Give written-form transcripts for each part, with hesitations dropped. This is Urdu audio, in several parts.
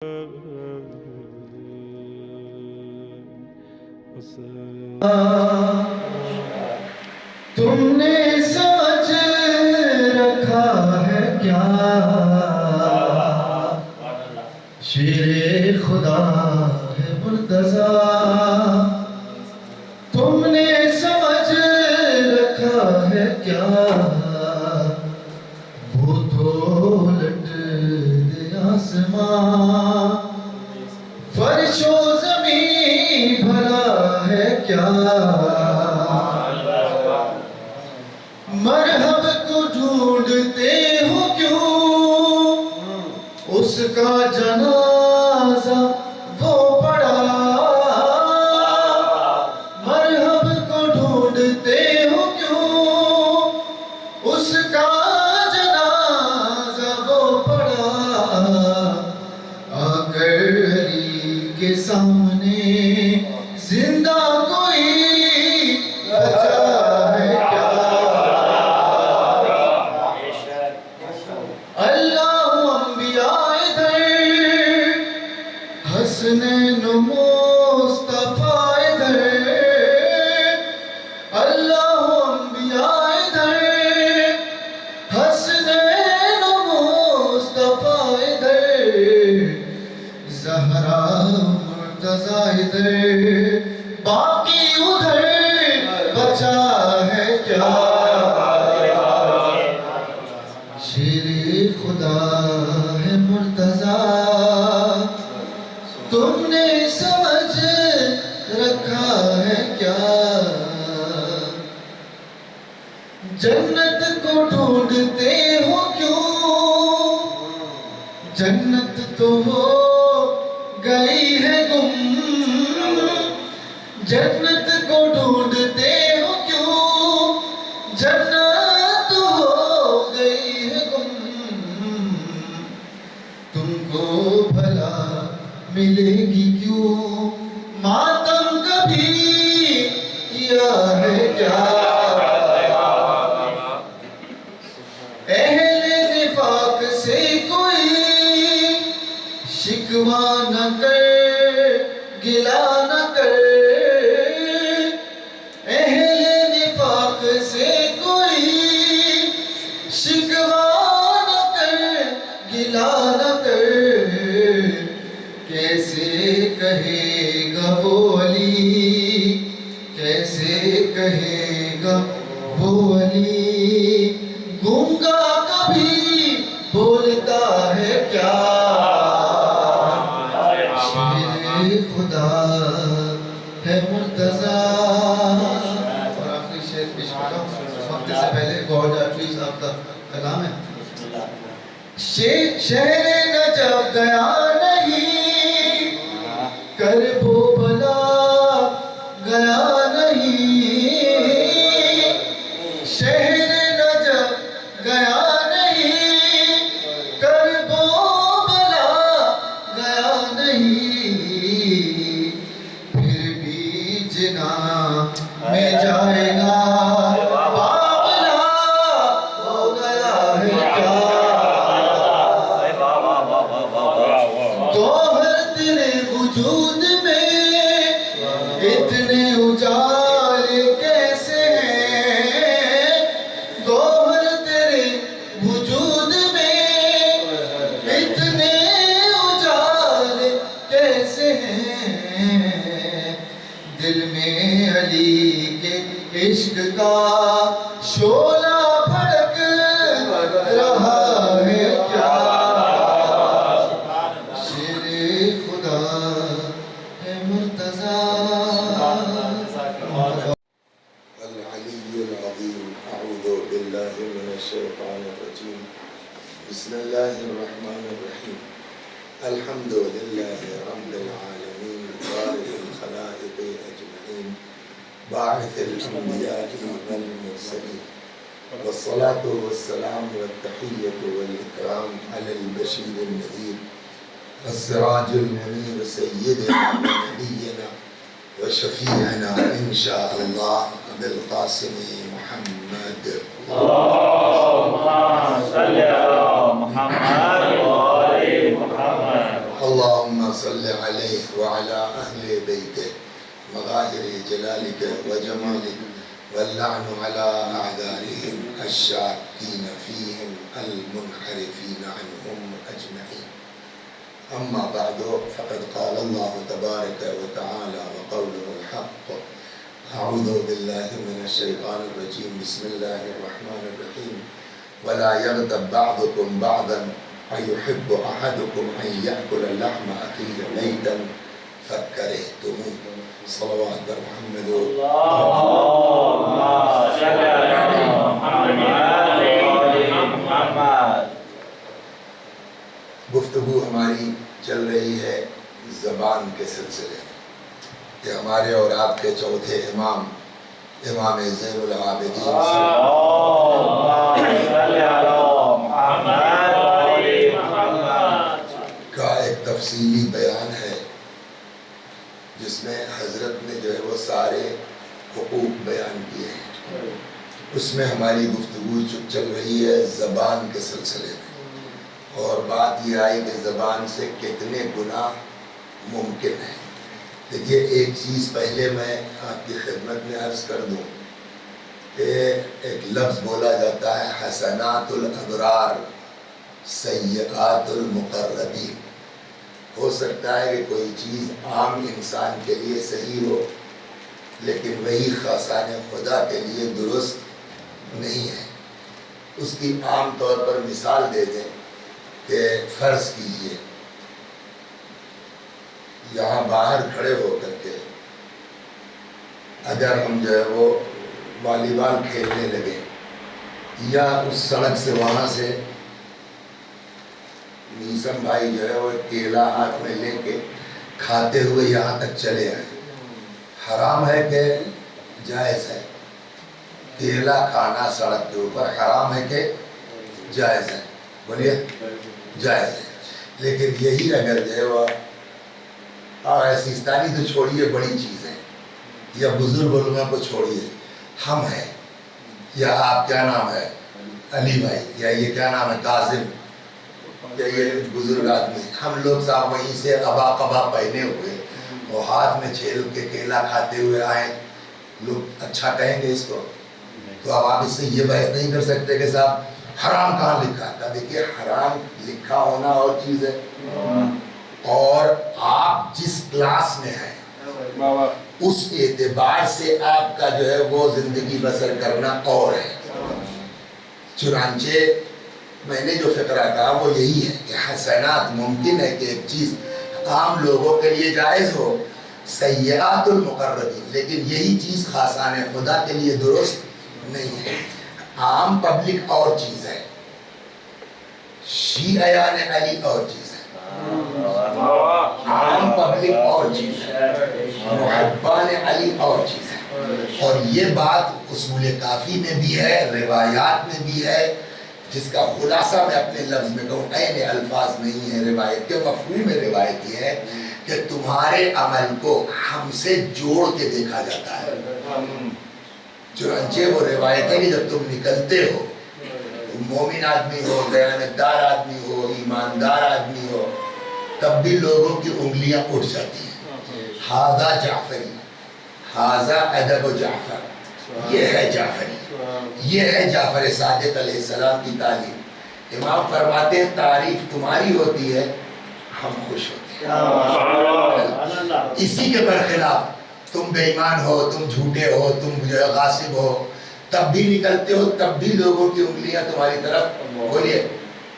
تم نے سمجھ رکھا ہے کیا شیر خدا ہے مرتضی؟ تم نے سمجھ رکھا ہے کیا وہ تو لٹ دے آسمان فرش و زمین بھلا ہے کیا مرحب کو ڈھونڈتے ہو کیوں اس کا جنازہ وہ پڑا مرحب کو ڈھونڈتے ہو کیوں اس کا جنازہ وہ پڑا آ کر علی کے سامنے زندہ کوئی بچا ہے کیا اللہ انبیاء ادھر حسنین و مصطفیٰ ادھر اللہ انبیاء ادھر حسنین و مصطفیٰ ادھر زہرا مرتضی ادھر باقی ادھر بچا ہے کیا شیر خدا ہے مرتضی تم نے سمجھ رکھا ہے کیا جنت کو ڈھونڈتے ہو کیوں جنت تو ہو گئی ہے گم جنت کو ڈھونڈتے ہو کیوں جنت ہو گئی ہے گم تم کو بھلا ملے گی کیوں ماتم کبھی کیا ہے کیا اہل نفاق سے کوئی شکوہ نہ کر گلا نہ کر اہل نفاق سے کوئی شکوہ نہ کر گلا نہ کر کیسے کہے گا وہ علی کیسے کہے گا وہ علی گونگا کبھی بولتا ہے کیا شیر خدا ہے مرتضی اور آخری شعر پیش کرتا ہوں وقت سے پہلے گوھر جعفری صاحب کا کلام ہے شہر نجف گیا نہیں کرب و بلا گیا نہیں شہر نجف گیا نہیں کرب و بلا گیا نہیں پھر بھی جناں میں جائے گا بابلا ہو گیا ہے کیا گوہر تیرے وجود میں اتنے اجالے کیسے ہیں گوہر تیرے وجود میں اتنے اجالے کیسے ہیں دل میں علی کے عشق کا شعلہ بھڑک رہا ہے کیا شیر خدا ہے مرتضی العلی العظیم اعوذ باللہ من الشیطان الرجیم بسم اللہ الرحمن الرحیم الحمد للہ رب العالمین بارئ الخلائق اجمعین باعث الانبیاء والمرسلین والصلاة والسلام والتحیۃ والاکرام علی البشیر النذیر السراج المنیر سیدنا ونبینا وشفیعنا انشاء اللہ بالقاسم محمد اللهم صل على محمد وآل محمد اللہ اللهم صل عليه وعلى أهل بيته مظاهر جلالك وجمالك واللعن على أعدائهم الشاكين فيهم المنحرفين عنهم أجمعين. أما بعد فقد قال الله تبارك وتعالى وقوله الحق. أعوذ بالله من الشيطان الرجيم. بسم الله الرحمن الرحيم. ولا يغتب بعضكم بعضا أيحب أحدكم أن يأكل لحم أخيه ميتا فكرهتموه. صلوات محمد. اللهم صل على محمد. گفتگو ہماری چل رہی ہے زبان کے سلسلے میں کہ ہمارے اور آپ کے چوتھے امام امام زین العابدین کا ایک تفصیلی بیان ہے جس میں حضرت نے جو ہے وہ سارے حقوق بیان کیے ہیں. اس میں ہماری گفتگو چل رہی ہے زبان کے سلسلے میں، اور بات یہ آئی کہ زبان سے کتنے گناہ ممکن ہیں. دیکھیے ایک چیز پہلے میں آپ کی خدمت میں عرض کر دوں کہ ایک لفظ بولا جاتا ہے حسنات الابرار سیئات المقربین. ہو سکتا ہے کہ کوئی چیز عام انسان کے لیے صحیح ہو لیکن وہی خاصان خدا کے لیے درست نہیں ہے. اس کی عام طور پر مثال دے دیں کہ فرض کیجئے یہاں باہر کھڑے ہو کر کے اگر ہم جو ہے وہ والی بال کھیلنے لگے یا اس سڑک سے وہاں سے نیسم بھائی جو ہے وہ کیلا ہاتھ میں لے کے کھاتے ہوئے یہاں تک چلے آئے، حرام ہے کہ جائز ہے؟ کیلا کھانا سڑک کے اوپر حرام ہے کہ جائز ہے؟ بولیے جائز ہے. لیکن یہی اگر جو ہے وہ سیستانی تو چھوڑیے بڑی چیز ہے، یا بزرگ علماء کو چھوڑیے، ہم ہیں یا آپ کیا نام ہے علی بھائی یا یہ کیا نام ہے کاظم یا یہ بزرگ آدمی، ہم لوگ صاحب وہیں سے ابا قبا پہنے ہوئے اور ہاتھ میں چھیل کے کیلا کھاتے ہوئے آئے، لوگ اچھا کہیں گے اس کو؟ تو اب آپ اس سے یہ بحث نہیں کر سکتے کہ صاحب حرام کہاں لکھا تھا. دیکھیے حرام لکھا ہونا اور چیز ہے، اور آپ جس کلاس میں ہیں اس اعتبار سے آپ کا جو ہے وہ زندگی بسر کرنا اور ہے. چنانچہ میں نے جو فقرہ کہا وہ یہی ہے کہ حسنات ممکن ہے کہ ایک چیز عام لوگوں کے لیے جائز ہو، سیئات المقربین، لیکن یہی چیز خاصان خدا کے لیے درست نہیں ہے. عام پبلک اور چیز ہے، شیعیان علی اور چیز ہے. عام پبلک اور چیز ہے، محبان علی اور چیز ہے. اور یہ بات اصول کافی میں بھی ہے، روایات میں بھی ہے، جس کا خلاصہ میں اپنے لفظ میں کہوں، عین الفاظ نہیں ہے روایت کے، مفہوم روایت یہ ہے کہ تمہارے عمل کو ہم سے جوڑ کے دیکھا جاتا ہے. چنانچہ وہ روایت ہے کہ جب تم نکلتے ہو، مومن آدمی ہو، دیانتدار آدمی ہو، ایماندار آدمی ہو، تب بھی لوگوں کی انگلیاں اٹھ جاتی ہیں. ہاذا جعفری، ہاذا ادب جعفر، یہ ہے جعفری، یہ ہے جعفر صادق علیہ السلام کی تعلیم. امام فرماتے ہیں تعریف تمہاری ہوتی ہے ہم خوش ہوتے ہیں. اسی کے برخلاف تم بے ایمان ہو، تم جھوٹے ہو، تم جو ہے غاصب ہو، تب بھی نکلتے ہو، تب بھی لوگوں کی انگلیاں تمہاری طرف بولیے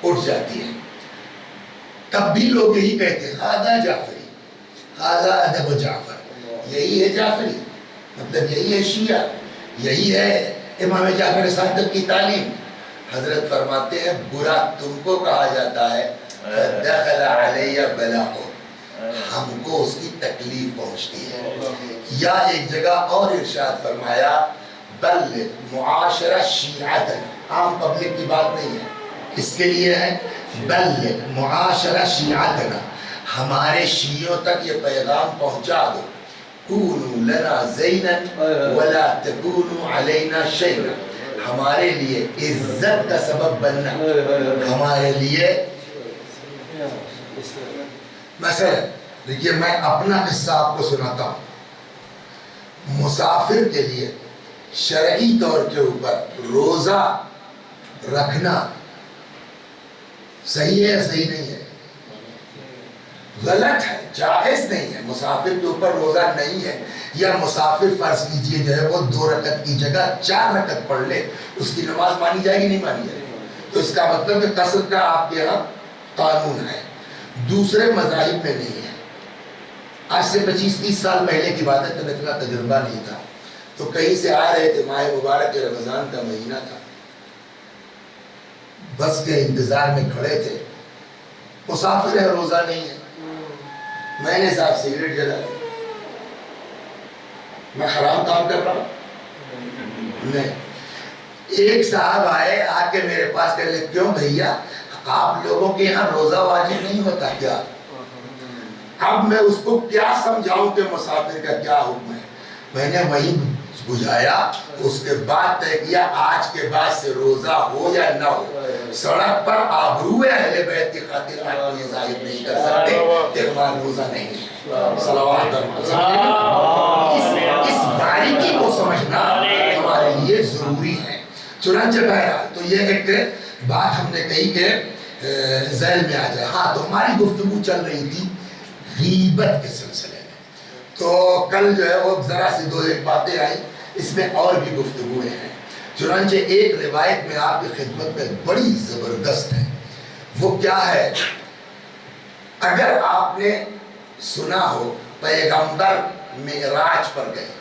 اٹھ جاتی ہیں. تب بھی لوگ یہی کہتے ہیں ہاذا جعفری، ہاذا ادب جعفر، یہی ہے جعفری، مطلب یہی ہے شیعہ، یہی ہے امام جعفر صادق کی تعلیم. حضرت فرماتے ہیں برا تم کو کہا جاتا ہے دخل علی بلاء، ہم کو اس کی تکلیف پہنچتی ہے. یا ایک جگہ اور ارشاد فرمایا بل معاشرہ شیعتن، عام پبلک کی بات نہیں ہے، اس کے لیے ہے بل معاشرہ شیعتنا، ہمارے شیعوں تک یہ پیغام پہنچا دو. کونوا لنا زینا ولا تکونوا علینا شیئا، ہمارے لیے عزت کا سبب بننا، ہمارے لیے مثلا دیکھیے میں اپنا قصہ آپ کو سناتا ہوں. مسافر کے لیے شرعی طور کے اوپر روزہ رکھنا صحیح ہے یا صحیح نہیں ہے؟ غلط ہے، جائز نہیں ہے. مسافر کے اوپر روزہ نہیں ہے. یا مسافر فرض کیجئے جو ہے وہ 2 رکعت کی جگہ 4 رکعت پڑھ لے، اس کی نماز مانی جائے گی نہیں مانی جائے گی؟ تو اس کا مطلب کہ قصر کا آپ کے یہاں قانون ہے، دوسرے مذاہب میں نہیں ہے. آج سے 25-30 سال پہلے کی بات ہے، جب اتنا تجربہ نہیں تھا، تو کہیں سے آ رہے تھے، ماہ مبارک رمضان کا مہینہ تھا، بس کے انتظار میں کھڑے تھے. مسافر ہے، روزہ نہیں ہے. میں نے صاحب سگریٹ جلا لی. میں حرام کام کر رہا ہوں؟ نہیں. ایک صاحب آئے، آ کے میرے پاس کہہ لے کیوں بھیا آپ لوگوں کے یہاں روزہ واجب نہیں ہوتا کیا؟ اب میں اس کو کیا سمجھاؤں کہ مسافر کا کیا حکم ہے. میں نے وہی بجھایا، اس کے بعد طے کیا آج کے بعد سے روزہ ہو یا نہ ہو، سڑک پر آبروئے اہل بیت کی خاطر آپ یہ ظاہر نہیں کر سکتے کہ ہمارا روزہ نہیں ہے. صلوات اس باریکی کو سمجھنا ہمارے لیے ضروری ہے. چنانچہ بہرحال تو یہ ایک بات ہم نے کہی کہ ذہن میں آ جائے. ہاں تو ہماری گفتگو چل رہی تھی غیبت کے سلسلے میں. تو کل جو ہے وہ ذرا سی 2-1 باتیں آئیں، اس میں اور بھی گفتگویں ہیں. چنانچہ ایک روایت میں آپ کی خدمت میں بڑی زبردست ہے. وہ کیا ہے؟ اگر آپ نے سنا ہو پیغمبر معراج پر گئے،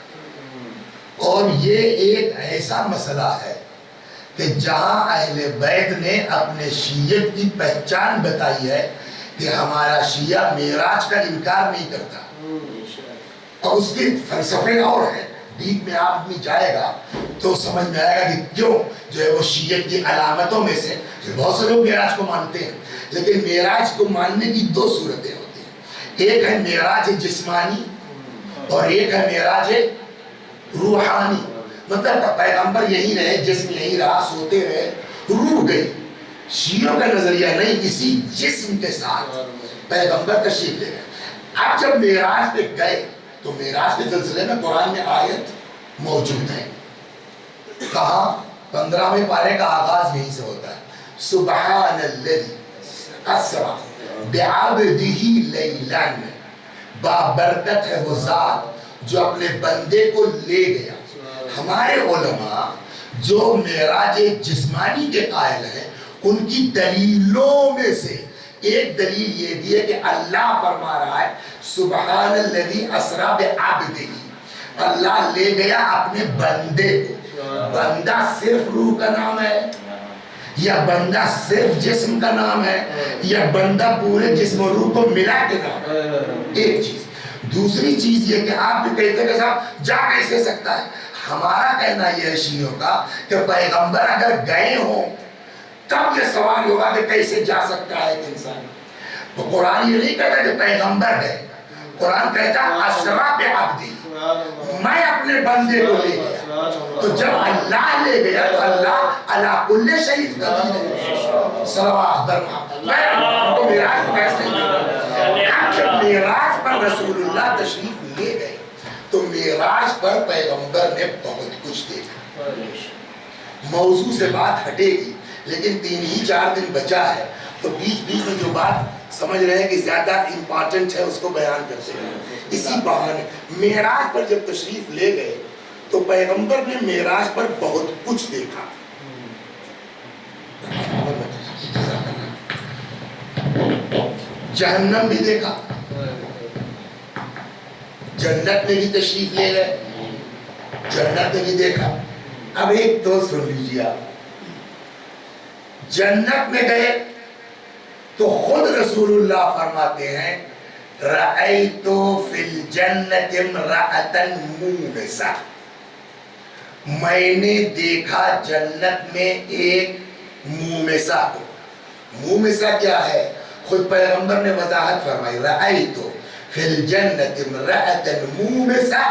اور یہ ایک ایسا مسئلہ ہے کہ جہاں اہل بیت نے اپنے شیعت کی پہچان بتائی ہے کہ ہمارا شیعہ معراج کا انکار نہیں کرتا، اور اس کے فلسفے اور ہیں. ڈیپ میں آدمی جائے گا تو سمجھ میں آئے گا کہ کیوں جو ہے وہ شیعت کی علامتوں میں سے بہت سے لوگ معراج کو مانتے ہیں، لیکن معراج کو ماننے کی 2 صورتیں ہوتی ہیں. ایک ہے معراج جسمانی اور ایک ہے معراج روحانی. مطلب پیغمبر یہی رہے، جسم یہی رہا، سوتے رہے، روح گئی. شیعوں کا نظریہ نہیں، اسی جسم کے ساتھ پیغمبر تشریف لے گئے. اب جب معراج پہ گئے تو معراج کے سلسلے میں قرآن میں آیت موجود ہے. کہاں؟ 15ویں پارے کا آغاز یہیں سے ہوتا ہے. سبحان الذی اسرا بعبدہ لیلا، بابرکت ہے وہ ذات جو اپنے بندے کو لے گیا. ہمارے علماء جو معراج جسمانی کے قائل ہیں، ان کی دلیلوں میں سے ایک دلیل یہ بھی ہے کہ اللہ فرما رہا ہے سبحان الذی اسرا بعبدہ، اللہ لے گیا اپنے بندے کو. بندہ صرف روح کا نام ہے یا بندہ صرف جسم کا نام ہے یا بندہ پورے جسم و روح کو ملا کے نام ہے؟ ایک چیز. دوسری چیز یہ کہ آپ بھی کہتے ہیں کہ صاحب جا کیسے سکتا ہے. ہمارا کہنا یہ ہے شیعوں کا کہ پیغمبر اگر گئے ہوں تب یہ سوال ہوگا کہ کیسے جا سکتا ہے ایک انسان. تو قرآن یہ نہیں کہتا کہ پیغمبر گئے، قرآن کہتا اسرا بعبدی، میں اپنے بندے کو لے گیا. تو جب اللہ لے گیا تو اللہ علی کل شیء قدیر ہے. صلوات بر محمد. میں ہم کو معراج کو کیسے نہیں. جب معراج پر رسول اللہ تشریف لے گئے تو معراج پر پیغمبر نے بہت کچھ دیکھا. موضوع سے بات ہٹے گی لیکن 3-4 دن بچا ہے، تو بیچ میں جو بات سمجھ رہے ہیں کہ زیادہ امپارٹنٹ ہے اس کو بیان کرتے ہیں. اسی بہانے معراج پر جب تشریف لے گئے تو پیغمبر نے معراج پر بہت کچھ دیکھا. جہنم بھی دیکھا، جنت میں بھی تشریف لے گئے، جنت میں بھی دیکھا. اب ایک تو سن لیجیے آپ، جنت میں گئے تو خود رسول اللہ فرماتے ہیں رأیت فی الجنت امرأة مومسہ، میں نے دیکھا جنت میں ایک مومسہ کو. مومسہ کیا ہے؟ خود پیغمبر نے وضاحت فرمائی رأیت فی الجنت امرأة مومسہ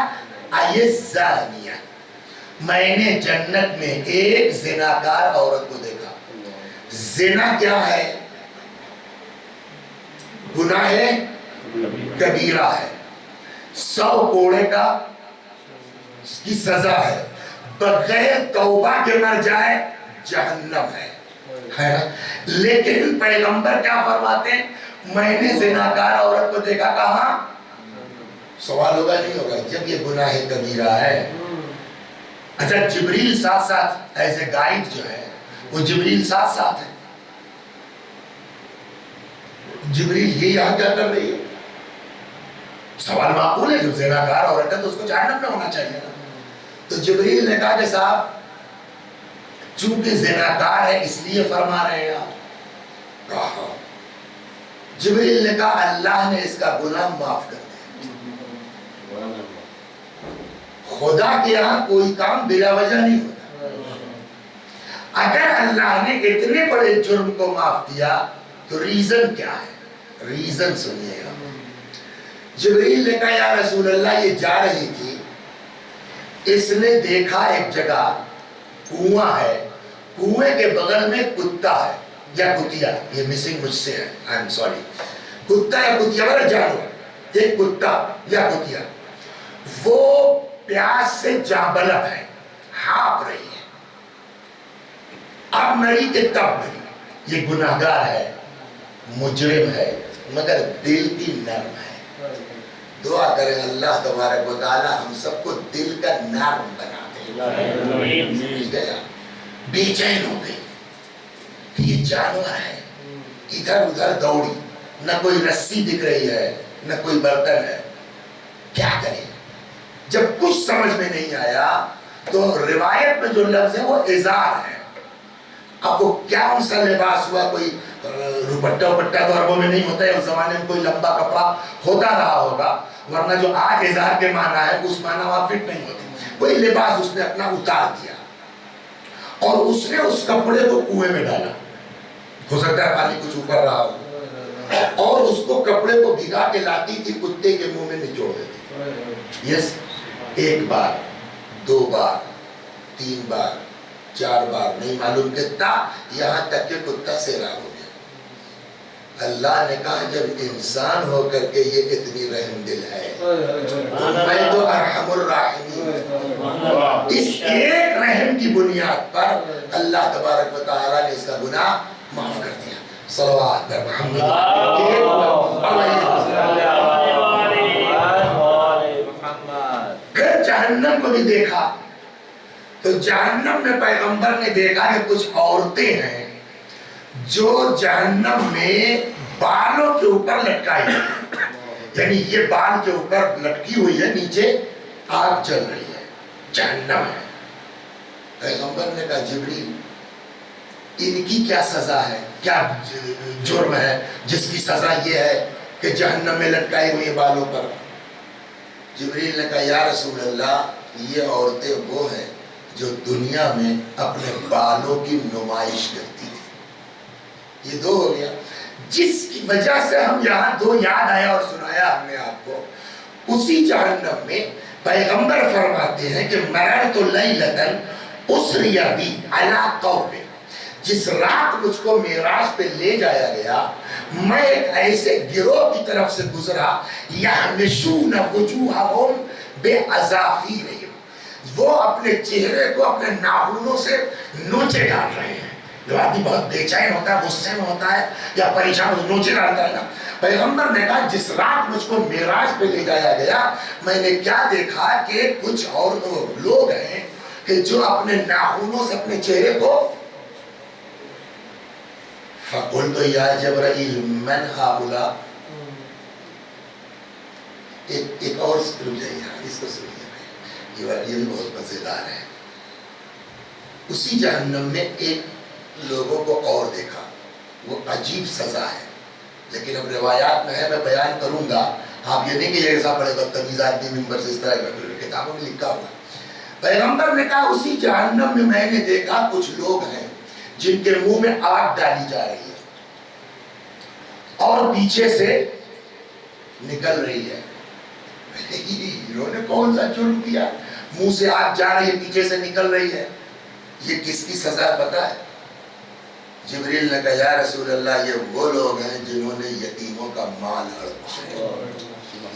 ای الزانیہ، میں نے جنت میں ایک زناکار عورت کو دیکھا. زنا کیا ہے؟ گناہ کبیرہ ہے، 100 کوڑے کا کی سزا ہے، بغیر توبہ کے مر جائے جہنم ہے نا؟ لیکن پیغمبر کیا فرماتے ہیں؟ میں نے زناکار عورت کو دیکھا، کہاں؟ سوال ہوگا نہیں ہوگا؟ جب یہ گناہ کبیرہ ہے۔ اچھا جبریل ساتھ ساتھ ایسے گائیڈ جو ہے وہ جبریل ساتھ ساتھ ہے، جبریل یہ یہاں کیا کر رہی ہے؟ سوال معقول ہے، جب زناکار عورت ہے تو اس کو جہنم میں ہونا چاہیے نا۔ تو جبریل نے کہا کہ صاحب چونکہ زناکار ہے اس لیے فرما رہے ہیں آپ؟ کہا جبریل نے کہا اللہ نے اس کا گناہ معاف کر دیا۔ خدا کے یہاں کوئی کام بلا وجہ نہیں ہوتا۔ اگر اللہ نے اتنے بڑے جرم کو معاف کیا تو ریزن کیا ہے؟ ریزن سنیے گا۔ جبریل نے کہا یا رسول اللہ یہ جا رہی تھی، اس نے دیکھا ایک جگہ کنواں ہے، کنویں کے بغل میں کتا ہے یا کتیا، یہ مسنگ مجھ سے ہے، آئی ایم سوری، کتا یا کتیا والا جانور، ایک کتا یا کتیا، وہ پیاس سے جانبلب ہے، ہانپ رہی ہے، اب مری کہ تب مری۔ یہ گناہگار ہے، مجرم ہے، مگر دل کی نرم ہے۔ دعا کریں اللہ تبارک و تعالی ہم سب کو دل کا نرم بنا دے۔ بے چین ہو گئی، یہ جانور ہے، ادھر ادھر دوڑی، نہ کوئی رسی دکھ رہی ہے نہ کوئی برتن ہے، کیا کرے؟ جب کچھ سمجھ میں نہیں آیا تو روایت میں جو لفظ ہے وہ ازار ہے۔ اب وہ کیا ان سا لباس ہوا، کوئی روپٹہ وپٹہ تو عربوں میں نہیں ہوتا ہے، اس زمانے میں کوئی لمبا کپڑا ہوتا رہا ہوگا، ورنہ جو آج ازار کے معنی ہے اس معنی وہاں فٹ نہیں ہوتی۔ کوئی لباس اس نے اپنا اتار دیا اور اس نے اس کپڑے کو کنویں میں ڈالا، ہو سکتا ہے پانی کچھ اوپر رہا ہو، اور اس کو کپڑے کو بھگا کے لاتی تھی، کتے کے منہ میں نچوڑ دیتی۔ یس، 1 بار 2 بار 3 بار 4 بار نہیں معلوم کتنا، یہاں تک کہ کتا سیراب ہو گیا۔ اللہ نے کہا جب انسان ہو کر کے یہ اتنی رحم دل ہے تو میں تو ارحم الراحمین، اس ایک رحم کی بنیاد پر اللہ تبارک و تعالیٰ نے اس کا گناہ معاف کر دیا۔ صلوات پر محمد۔ پھر جہنم کو بھی دیکھا تو جہنم میں پیغمبر نے دیکھا کہ کچھ عورتیں ہیں جو جہنم میں بالوں کے اوپر لٹکائی ہیں، یعنی یہ بال کے اوپر لٹکی ہوئی ہے، نیچے آگ جل رہی ہے، جہنم ہے۔ پیغمبر نے کہا جبریل ان کی کیا سزا ہے، کیا جرم ہے جس کی سزا یہ ہے کہ جہنم میں لٹکائی ہوئی بالوں پر؟ جبریل نے کہا یا رسول اللہ یہ عورتیں وہ ہیں جو دنیا میں اپنے بالوں کی نمائش کرتی تھی۔ یہ 2 ہو گیا، جس کی وجہ سے ہم یہاں 2 یاد آیا اور سنایا ہم نے آپ کو۔ اسی جہنم میں پیغمبر فرماتے ہیں کہ مررت لیلۃ اسری بی علی قوم، جس رات مجھ کو معراج پہ لے جایا گیا، میں ایک ایسے گروہ کی طرف سے گزرا، یحمشون وجوہہم باظافیرہم، وہ اپنے چہرے کو اپنے ناخنوں سے نوچے ڈال رہے ہیں۔ جو آدمی بہت بے چین ہوتا ہے، غصے میں ہوتا ہے یا پریشان ہو نوچے ڈالتا ہے نا۔ پیغمبر نے کہا جس رات مجھ کو معراج پہ لے جایا گیا میں نے کیا دیکھا کہ کچھ اور لوگ ہیں کہ جو اپنے ناخنوں سے اپنے چہرے کو، فَقُلْتُ يَا جَبْرَئِيلُ مَنْ هَؤُلَاء۔ ایک اور رک جائیے، اس کو سنیے، یہ بھی بہت مزیدار ہے۔ اسی جہنم میں ایک لوگوں کو اور دیکھا، وہ عجیب سزا ہے، لیکن اب روایات میں ہے، میں بیان کروں گا، آپ یہ نہیں کہ یہ ایسا بڑے بدتمیز آدمی ممبر سے اس طرح کتابوں میں لکھا ہوا۔ پیغمبر نے کہا اسی جہنم میں میں نے دیکھا کچھ لوگ ہیں جن کے منہ میں آگ ڈالی جا رہی ہے اور پیچھے سے نکل رہی ہے۔ انہوں نے کون سا جرم کیا؟ منہ سے آگ جا رہی ہے، پیچھے سے نکل رہی ہے، یہ کس کی سزا پتہ ہے؟ جبریل نے کہا یا رسول اللہ یہ وہ لوگ ہیں جنہوں نے یتیموں کا مال ہڑپا.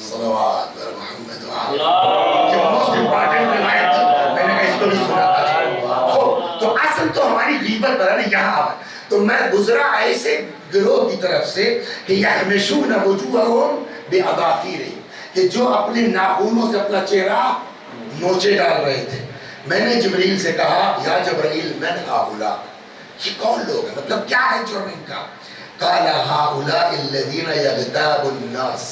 صلوات بر محمد یہ موسٹ امپارٹنٹ روایت تھی. میں نے کہا اس کو بھی سنا تھا. تو اصل تو ہماری غیبت پر ہے یہاں آ. تو میں گزرا ایسے گروہ کی طرف سے کہ یحمشون وجوہہم باظافرہم، کہ جو اپنے ناخنوں سے اپنا چہرہ نوچے ڈال رہے تھے. میں نے جبریل سے کہا یا جبرائیل من ہؤلاء، یہ کون لوگ ہیں، مطلب کیا ہے جرم ان کا؟ قال ہؤلاء الذین یغتاب الناس،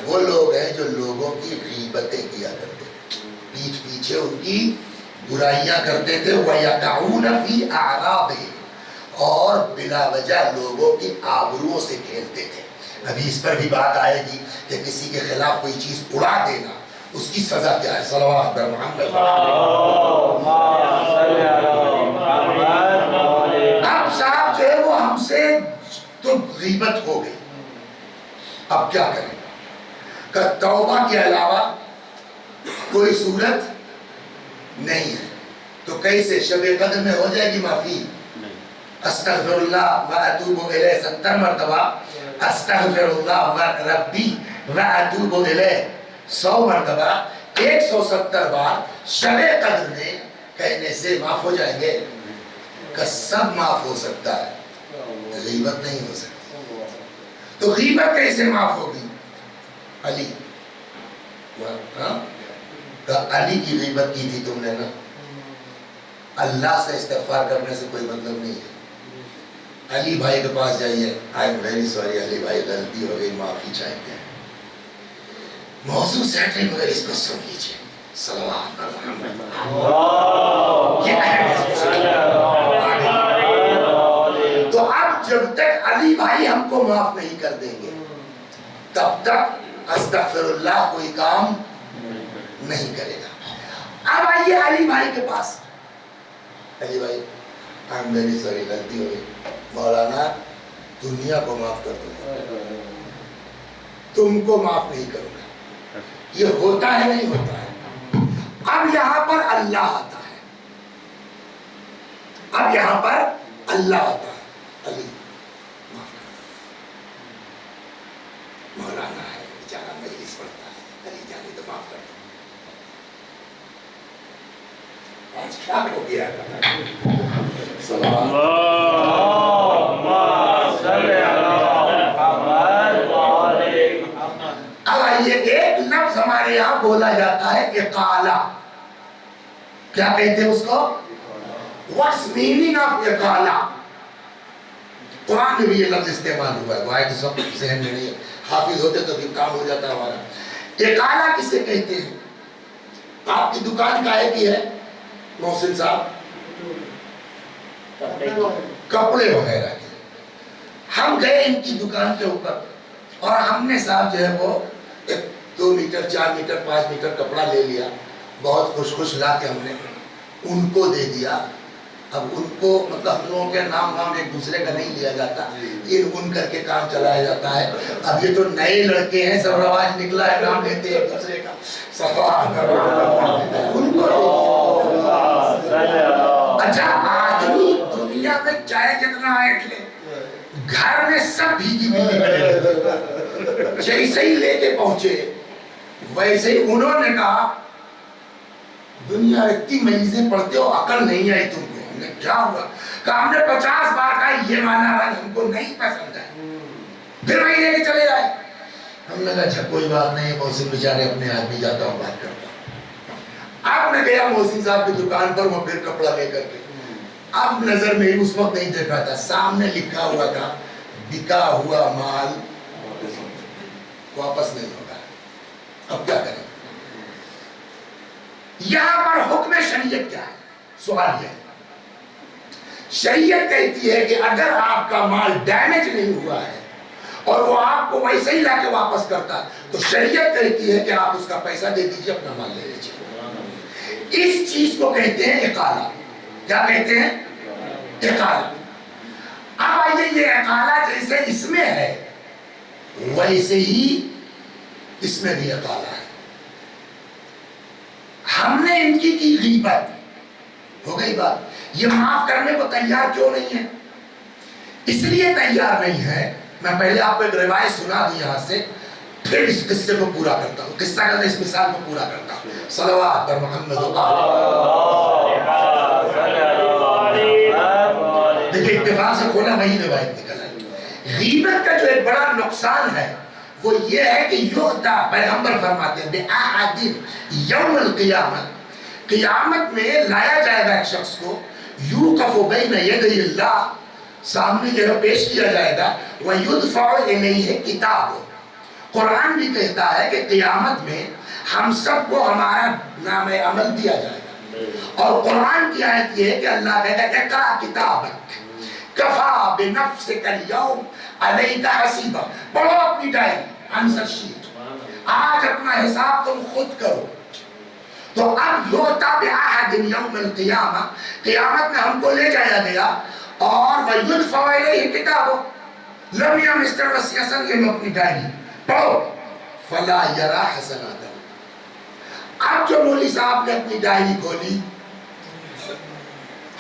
وہ لوگ ہیں جو لوگوں کی غیبتیں کیا کرتے تھے، پیچھے پیچھے ان کی برائیاں کرتے تھے. وَيَقَعُونَ فِي أَعْرَاضِهِمْ، اور بلا وجہ لوگوں کی آبروؤں سے کھیلتے تھے. ابھی اس پر بھی بات آئے گی کہ کسی کے خلاف کوئی چیز اڑا دینا اس کی سزا کیا ہے. صلوات بر محمد. اب صاحب جو ہے وہ ہم سے تو غیبت ہو گئی، اب کیا کریں؟ کہ توبہ کے علاوہ کوئی صورت نہیں ہے. تو کیسے؟ شب قدر میں ہو جائے گی معافی؟ استغفر اللہ و اتوب الیہ 70 مرتبہ، استغفر اللہ و ربی و اتوب الیہ 100 مرتبہ، 170 بار شب قدر میں کہنے سے معاف ہو جائیں گے؟ کہ سب معاف ہو سکتا ہے، غیبت نہیں ہو سکتی. تو غیبت کیسے معاف ہوگی؟ علی، علی کی غیبت کی تھی تم نے نا. اللہ سے استغفار کرنے سے کوئی مطلب نہیں ہے. علی بھائی کے پاس جائیے، آئی ایم ویری سوری علی بھائی غلطی ہو گئی، معافی چاہتے ہیں. موضوع سیٹ ہے مگر اس کو سن لیجیے. صلوات علی محمد. یہ اہم ہے. تو اب جب تک علی بھائی ہم کو معاف نہیں کر دیں گے تب تک استغفر اللہ کوئی کام نہیں کرے گا. اب آئیے علی بھائی کے پاس. علی بھائی آئی ایم ویری سوری غلطی ہو گئی، مولانا دنیا کو معاف کر دوں گا، تم کو معاف نہیں کروں گا. یہ ہوتا ہے نہیں ہوتا ہے؟ اب یہاں پر اللہ آتا ہے، اب یہاں پر اللہ آتا ہے. علی معاف کر، مولانا ہے بیچارہ مجلس پڑھتا ہے، علی جانے تو معاف کر دو. آج کیا ہو گیا؟ اب آئیے ایک لفظ ہمارے یہاں بولا جاتا ہے اقالہ. کیا کہتے ہیں اس کو؟ What's meaning of اقالہ؟ قرآن میں بھی یہ لفظ استعمال ہوا ہے، وہ آئے تو سب ذہن میں نہیں ہے، حافظ ہوتے تو بھی کام ہو جاتا ہمارا. اقالہ کسے کہتے ہیں؟ آپ کی دکان کائے کی ہے محسن صاحب؟ کپڑے وغیرہ کی. ہم گئے ان کی دکان کے اوپر اور ہم نے صاحب جو ہے وہ 2 میٹر 4 میٹر 5 میٹر کپڑا لے لیا، بہت خوش لا کے ہم نے ان کو دے دیا. اب ان کو مطلب ہم لوگوں کے نام ایک دوسرے کا نہیں لیا جاتا، ان کر کے کام چلایا جاتا ہے. اب یہ تو نئے لڑکے ہیں، سب رواج نکلا ہے، نام لیتے ہیں ایک دوسرے کا. ان کو اچھا آدمی دنیا میں چاہے جتنا ایٹ لے، گھر میں سب بھیگی بھیگی بنے. جیسے ہی لے کے پہنچے ویسے ہی انہوں نے کہا دنیا اتنی مجلسیں پڑھتے ہو، عقل نہیں آئی تم کو. ہم نے کیا ہوا؟ کہا ہم نے 50 بار کہا یہ مانا رنگ ہم کو نہیں پسند ہے، پھر وہی لے کے چلے جائے. ہم نے کہا اچھا کوئی بات نہیں، محسن بیچارے اپنے آدمی، جاتا ہوں بات کرتا ہوں. اب میں گیا محسن صاحب کی دکان پر، وہ پھر کپڑا لے کر کے. اب نظر میں اس وقت نہیں دیکھا تھا، سامنے لکھا ہوا تھا بکا ہوا مال واپس نہیں ہوگا. اب کیا کریں؟ یہاں پر حکم شریعت کیا ہے؟ سوال یہ ہے. شریعت کہتی ہے کہ اگر آپ کا مال ڈیمیج نہیں ہوا ہے اور وہ آپ کو ویسے ہی لا کے واپس کرتا ہے تو شریعت کہتی ہے کہ آپ اس کا پیسہ دے دیجئے، اپنا مال لے لیجئے. اس چیز کو کہتے ہیں اقالہ. کیا کہتے ہیں؟ اقالہ. اب آئیے یہ اقالہ جیسے اس میں ہے ویسے ہی اس میں بھی اقالہ ہے. ہم نے ان کی غیبت، ہو گئی بات، یہ معاف کرنے کو تیار کیوں نہیں ہے؟ اس لیے تیار نہیں ہے. میں پہلے آپ کو ایک روایت سنا دوں یہاں سے، پھر اس قصے کو پورا کرتا ہوں، قصہ کرتا اس مثال کو پورا کرتا ہوں. صلوات پر محمد دیکھیں اتفاق سے کھولا وہی روایت نکل آئی. غیبت کا جو ایک بڑا نقصان ہے وہ یہ ہے کہ یوتا، پیغمبر فرماتے ہیں بِأَحَدٍ یوم القیامت، قیامت میں لایا جائے گا ایک شخص کو، یوقف بین یدی اللہ، سامنے جگہ پیش کیا جائے گا، وَيُدْفَعُ إِلَيْهِ کتاب. قرآن بھی کہتا ہے کہ قیامت میں ہم سب کو ہمارا نام عمل دیا جائے گا. اور قرآن کی آیت یہ ہے کہ اللہ کہتا ہے اقرأ کتابک کفا بنفسک اليوم علیک حسیبا. پڑھو اپنی ڈائری، آنسر شیٹ، آج اپنا حساب تم خود کرو. تو اب یوتا بِأَحَدٍ یوم القیامہ، قیامت میں ہم کو لے جایا گیا اور وَيُدْفَعُ إِلَيْهِ کتابو، لم یا مسٹر وسیع حسن یہ اپنی ڈائری پڑھو. فلا یرا حسنات. اب جو مولوی صاحب نے اپنی ڈائری کھولی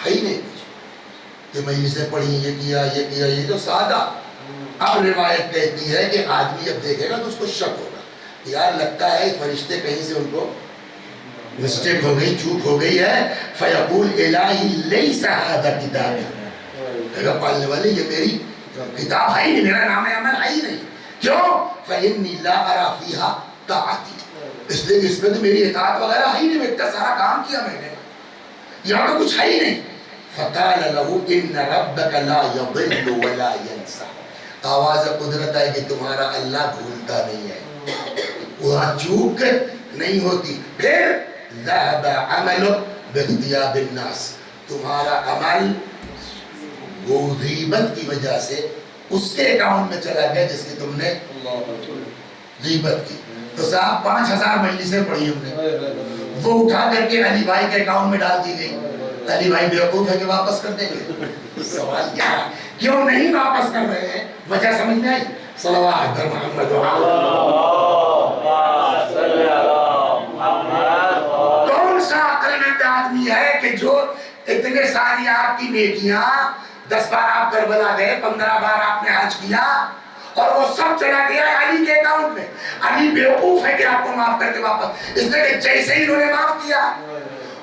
ہے ہی نہیں کہ میں اسے پڑھی، یہ کیا، یہ تو سادہ. اب روایت کہتی ہے کہ آدمی اب دیکھے گا تو اس کو شک ہوگا، یار لگتا ہے فرشتے کہیں سے ان کو مسٹیک ہو گئی، چوک ہو گئی ہے. فَيَقُولْ إِلَٰهِ لَيْسَ هَذَا كِتَابِ، کہے گا پالنے والے یہ میری کتاب ہے ہی نہیں، میرا نام عمل ہے ہی نہیں. کیوں؟ فَإِنِّي لَا أَرَى فِيهَا طَاعَتِي، اس لیے اس میں تو میری اطاعت وغیرہ ہے ہی نہیں، میں اتنا سارا کام کیا میں نے، یہاں تو کچھ ہے ہی نہیں. فَقَالَ لَهُ إِنَّ رَبَّكَ لَا يَضِلُّ وَلَا يَنْسَى. آواز قدرت ہے کہ تمہارا اللہ بھولتا نہیں ہے، وہاں چوک نہیں ہوتی. پھر ذَهَبَ عَمَلُكَ بِاغْتِيَابِ النَّاسِ، تمہارا عمل وہ غیبت کی وجہ سے اس کے اکاؤنٹ میں چلا گیا جس کی تم نے غیبت کی. تو صاحب 5000 مجلسیں پڑھی ہم نے، وہ اٹھا کر کے علی بھائی کے اکاؤنٹ میں ڈال دی گئی. علی بھائی بیوقوف ہے کہ واپس کر دیں گے؟ سوال کیا ہے، کیوں نہیں واپس کر رہے ہیں؟ وجہ سمجھ میں آئی؟ صلوات پر محمد. کون سا عقل مند آدمی ہے کہ جو اتنے ساری آپ کی نیکیاں، 10 بار آپ کربلا گئے، 15 بار آپ نے حج کیا، اور وہ سب چلا گیا علی کے اکاؤنٹ میں. علی بیوقوف ہے کہ آپ کو معاف کر کے واپس، اس نے کہ جیسے ہی انہوں نے معاف کیا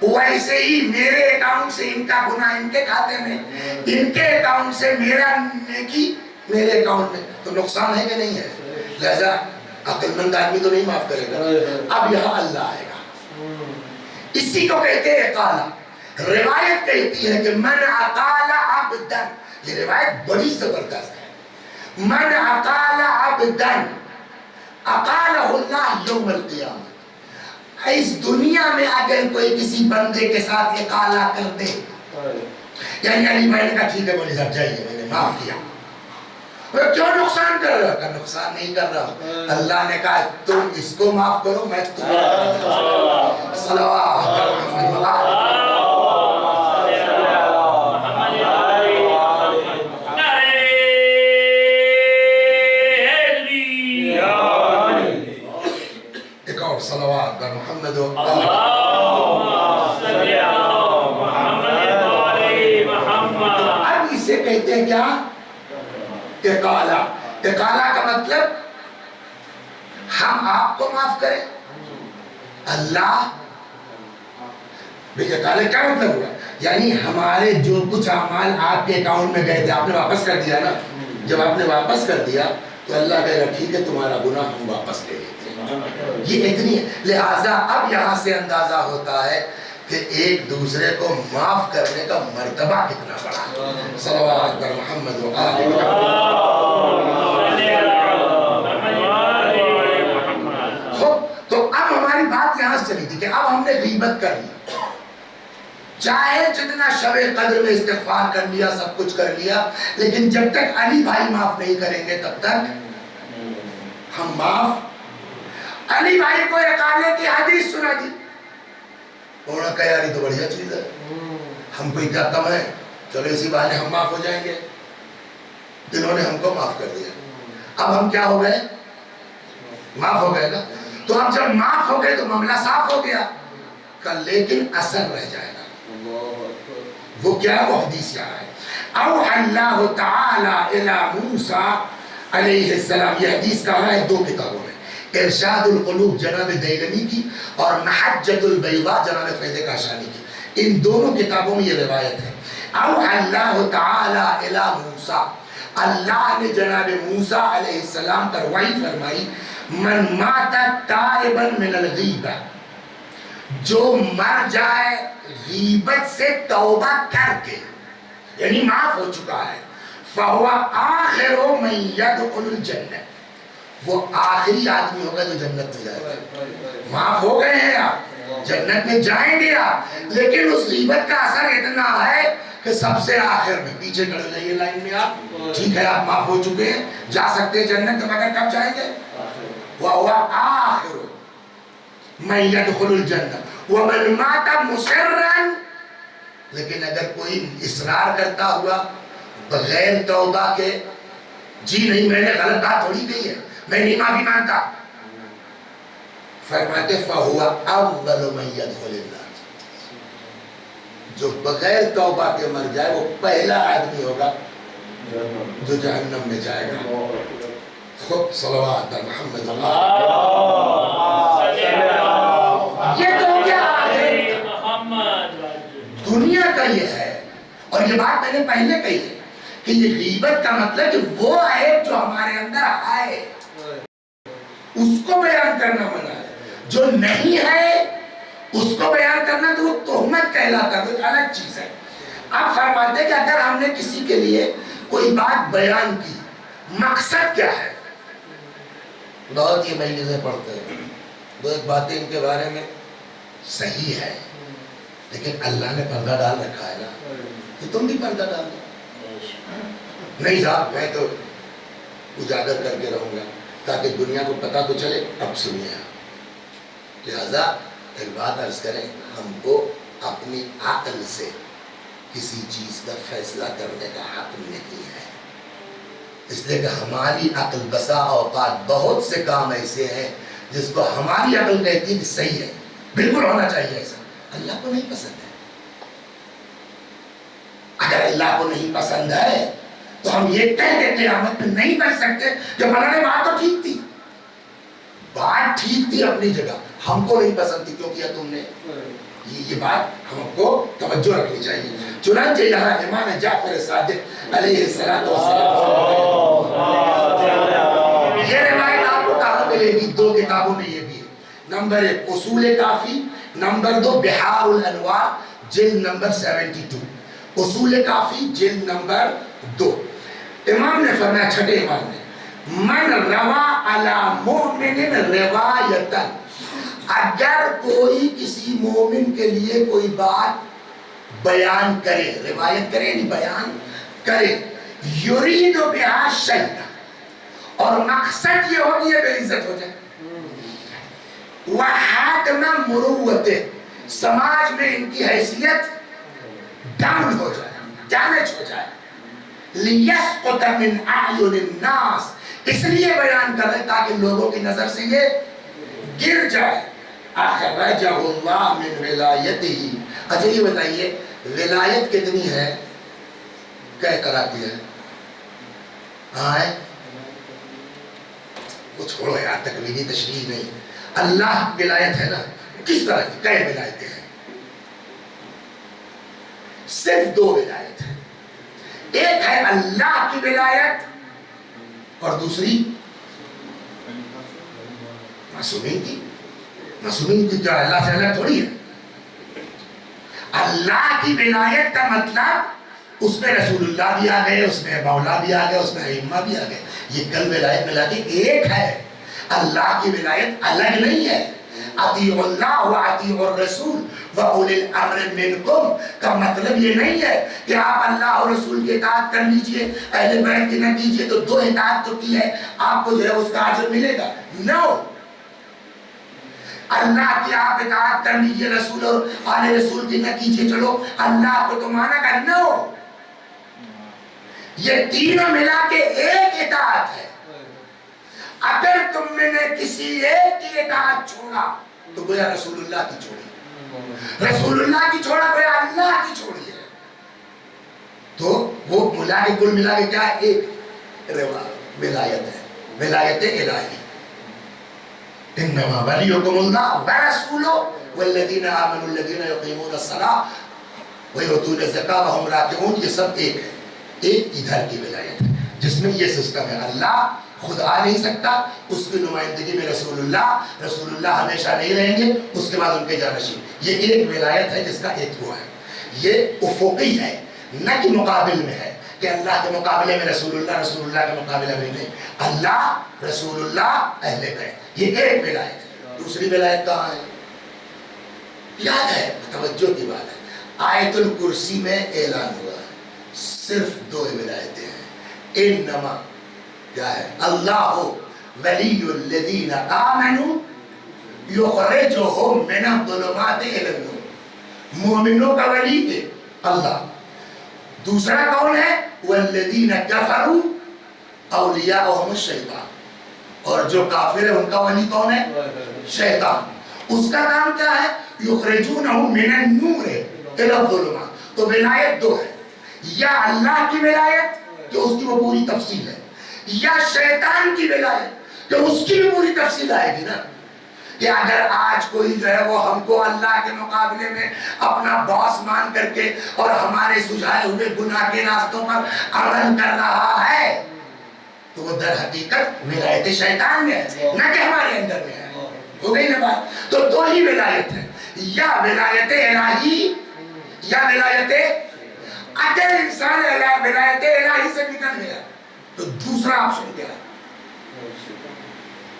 ویسے ہی میرے اکاؤنٹ سے ان کا گناہ ان کے کھاتے میں، ان کے اکاؤنٹ سے میرا نیکی میرے اکاؤنٹ میں. تو نقصان ہے کہ نہیں ہے؟ لہذا عقل مند آدمی تو نہیں معاف کرے گا. اب یہاں اللہ آئے گا، اسی کو کہتے ہیں اقالہ. روایت کہتی ہے کہ من اقال عبدا، یہ روایت بڑی زبردست ہے. من اقال عبدا اقالہ اللہ یوم القیامہ. اس دنیا میں اگر کوئی کسی بندے کے ساتھ اقالہ کر دے، یعنی علی بھائی نے کہا ٹھیک ہے مولوی صاحب جائیے، میں نے معاف کیا، کیوں نقصان کر رہا؟ کہ نقصان نہیں کر رہا، اللہ نے کہا تم اس کو معاف کرو، میں تمہیں. صلوات. ایک اور صلوات بر محمد. اب اسے کہتے ہیں کیا؟ اقالہ. اقالہ کا مطلب ہم آپ کو معاف کریں، اللہ. اقالہ کیا مطلب ہوا؟ یعنی ہمارے جو کچھ اعمال آپ کے اکاؤنٹ میں گئے تھے آپ نے واپس کر دیا نا. جب آپ نے واپس کر دیا تو اللہ کہے گا ٹھیک ہے تمہارا گناہ ہم واپس لے لیتے ہیں. یہ اتنی ہے. لہٰذا اب یہاں سے اندازہ ہوتا ہے کہ ایک دوسرے کو معاف کرنے کا مرتبہ کتنا بڑا ہے. صلوات پر محمد و آل محمد. تو اب ہماری بات یہاں سے چلی تھی کہ اب ہم نے غیبت کر لی، چاہے جتنا شب قدر میں استغفار کر لیا، سب کچھ کر لیا، لیکن جب تک علی بھائی معاف نہیں کریں گے تب تک ہم معاف. علی بھائی کو اقالے کی حدیث سنا دی، انہوں نے کہا یار یہ تو بڑھیا چیز ہے، ہم کوئی کیا کم ہے، چلو اسی بہانے ہم معاف ہو جائیں گے. انہوں نے ہم کو معاف کر دیا. اب ہم کیا ہو گئے؟ معاف ہو گئے نا. تو اب جب معاف ہو گئے تو معاملہ صاف ہو گیا. لیکن اثر رہ جائے گا. وہ کیا؟ وہ حدیث کیا ہے؟ اوحى اللہ تعالی الی موسیٰ علیہ السلام. یہ حدیث کہاں ہے؟ 2 کتابوں میں، ارشاد القلوب جناب دیلمی کی اور محجۃ البیضاء جناب فیض کاشانی کی. ان دونوں کتابوں میں یہ روایت ہے. اوحى اللہ تعالی الی موسیٰ، اللہ نے جناب موسیٰ علیہ السلام پر وحی فرمائی، من مات تائبا من الغیبہ، جو مر جائے غیبت سے توبہ کر کے، یعنی معاف ہو چکا ہے، فَهُوَ آخِرُ مَنْ يَدْخُلُ الْجَنَّةِ، وہ آخری آدمی ہوگا جو جنت میں جائے گا. معاف ہو گئے ہیں آپ، جنت میں جائیں گے آپ، لیکن اس غیبت کا اثر اتنا ہے کہ سب سے آخر میں پیچھے کھڑے جائیے لائن میں آپ. ٹھیک ہے آپ معاف ہو چکے ہیں، جا سکتے ہیں جنت، مگر کب جائیں گے؟ وَهُوَ آخِرُ مَنْ يَدْخُلُ الْجَنَّةِ وَمَنْ مَاتَ مُصِرًّا، لیکن اگر کوئی اصرار کرتا ہوا بغیر توبہ کے، جی نہیں میں نے غلط بات تھوڑی کہی ہے، میں نہیں معافی مانگتا، فرماتے فَهُوَ أَوَّلُ مَنْ يَدْخُلِ النَّارِ، جو بغیر توبہ کے مر جائے وہ پہلا آدمی ہوگا جو جہنم میں جائے گا. خود صلوات محمد اللہ. یہ تو کیا ہے؟ دنیا کا یہ ہے. اور یہ بات میں نے پہلے کہی ہے کہ یہ غیبت کا مطلب کہ وہ عیب جو ہمارے اندر ہے اس کو بیان کرنا منع ہے، جو نہیں ہے اس کو بیان کرنا تو وہ تہمت کہلاتا ہے، وہ ایک الگ چیز ہے. آپ فرماتے ہیں کہ اگر ہم نے کسی کے لیے کوئی بات بیان کی، مقصد کیا ہے؟ بہت یہ مجلسیں پڑھتے ہیں، دو ایک باتیں ان کے بارے میں صحیح ہے، لیکن اللہ نے پردہ ڈال رکھا ہے نا، کہ تم بھی پردہ ڈال دو. نہیں صاحب میں تو اجاگر کر کے رہوں گا تاکہ دنیا کو پتہ تو چلے. اب سنیے آپ، لہذا ایک بات عرض کریں، ہم کو اپنی عقل سے کسی چیز کا فیصلہ کرنے کا حق نہیں ہے، اس لیے کہ ہماری عقل بسا اوقات بہت سے کام ایسے ہیں جس کو ہماری عقل کہتی ہے کہ صحیح ہے، بالکل ہونا چاہیے ایسا، اللہ کو نہیں پسند ہے. اگر اللہ کو نہیں پسند ہے تو ہم یہ کہہ کے قیامت میں نہیں بچ سکتے کہ مولانا بات تو ٹھیک تھی، بات ٹھیک تھی اپنی جگہ، ہم کو نہیں پسند تھی، کیوں کیا تم نے؟ یہ بات ہم کو توجہ رکھنی چاہیے. چنانچہ یہاں امام جعفر صادق علیہ السلام یہ روایت آپ کو کہاں ملے گی؟ 2 کتابوں میں یہ بھی ہے. نمبر 1 اصول کافی، نمبر 2 بحار الانوار جلد نمبر 72. اصول کافی جلد نمبر 2. امام نے فرمایا، چھٹے امام نے، من روا علی مؤمن روایتا، اگر کوئی کسی مومن کے لیے کوئی بات بیان کرے، روایت کرے یعنی بیان کرے، یرید بہا شیئا، اور مقصد یہ ہو کہ یہ بے عزت ہو جائے، وحاتم مروت، سماج میں ان کی حیثیت ڈاؤن ہو جائے، ڈیمیج ہو جائے، لیسقط من اعین الناس، اس لیے بیان کر رہے تاکہ لوگوں کی نظر سے یہ گر جائے. اخرجہ اللہ من ولایتہ. اچھا یہ بتائیے ولایت کتنی ہے؟ کہہ طرح کی ہے؟ ہاں ہے، وہ چھوڑو یار، تکوینی تشریح نہیں. اللہ کی ولایت ہے نا، کس طرح کی؟ کئی ولایتیں ہیں، صرف 2 ولایت ہیں. ایک ہے اللہ کی ولایت اور دوسری معصومین کی. معصومین کی کیا اللہ سے الگ تھوڑی ہے. اللہ کی ولایت کا مطلب اس میں رسول اللہ بھی آ گئے، اس میں مولا بھی آ گئے، اس میں ائمہ بھی آ گئے. یہ کل ولایت ملا کے ایک ہے. اللہ کی ولایت الگ نہیں ہے. اطیعوا اللہ واطیعوا الرسول واولی الامر منکم کا مطلب یہ نہیں ہے کہ آپ اللہ اور رسول کی اطاعت کر لیجئے، اہل بیت کی نہ کیجئے تو 2 اطاعت تو کی ہے، آپ کو جو ہے اس کا اجر ملے گا. نو، اللہ کی آپ اطاعت کر لیجئے، رسول اور آل رسول کی نہ کیجئے، چلو اللہ کو تو مانا گا. نو، یہ تینوں ملا کے ایک اطاعت ہے. اگر تم نے کسی ایک کی اطاعت چھوڑا تو گویا رسول اللہ کی چھوڑی، رسول اللہ کی چھوڑا گویا اللہ کی چھوڑی ہے. تو وہ ملا کے کل ملا کے کیا ہے؟ ایک ولایت ہے، ولایت الہی. انما ولیکم اللہ ورسولہ والذین آمنوا الذین یقیمون الصلاۃ ویؤتون الزکاۃ وہم راکعون. یہ سب ایک ہے، ایک ادھر کی ولایت ہے جس میں یہ سسٹم ہے. اللہ خود آ نہیں سکتا، اس کی نمائندگی میں رسول اللہ ہمیشہ نہیں رہیں گے، اس کے بعد ان کے جانشین. یہ ایک ولایت ہے جس کا ایک وہ ہے. یہ افقی ہے، نہ کہ مقابل میں ہے کہ اللہ کے مقابلے میں رسول اللہ کے مقابلے میں نہیں. اللہ رسول اللہ اہل بیت، یہ ایک ولایت ہے. دوسری ولایت کہاں ہے؟ یاد ہے، توجہ کی بات ہے. آیت الکرسی میں اعلان ہوا ہے صرف 2 ولایتیں ہیں. انما کیا ہے؟ اللہ ولی الذین آمنوا یخرجہم من الظلمات الی النور. مومنوں کا ولی ہے اللہ. دوسرا کون ہے؟ والذین کفروا اولیاءہم الشیطان. اور جو کافر ہے ان کا ولی کون ہے؟ شیطان. اس کا کام کیا ہے؟ یخرجونہم من النور الی الظلمات. تو ولایت 2 ہے، یا اللہ کی ولایت کہ اس کی وہ پوری تفصیل ہے، یا شیطان کی ولایت کہ اس کی بھی پوری تفصیل آئے گی نا. کہ اگر آج کوئی جو ہے وہ ہم کو اللہ کے مقابلے میں اپنا باس مان کر کے اور ہمارے سجھائے ہوئے گناہ کے راستوں پر عمل کر رہا ہے تو وہ در حقیقت ولایت شیطان میں ہے، نہ کہ ہمارے اندر میں ہے. ہو گئی نا بات؟ تو 2 ہی ولایت ہے، یا ولایت الہی یا ولایت. اگر انسان ولایت الہی سے نکل گیا تو دوسرا آپشن کیا ہے؟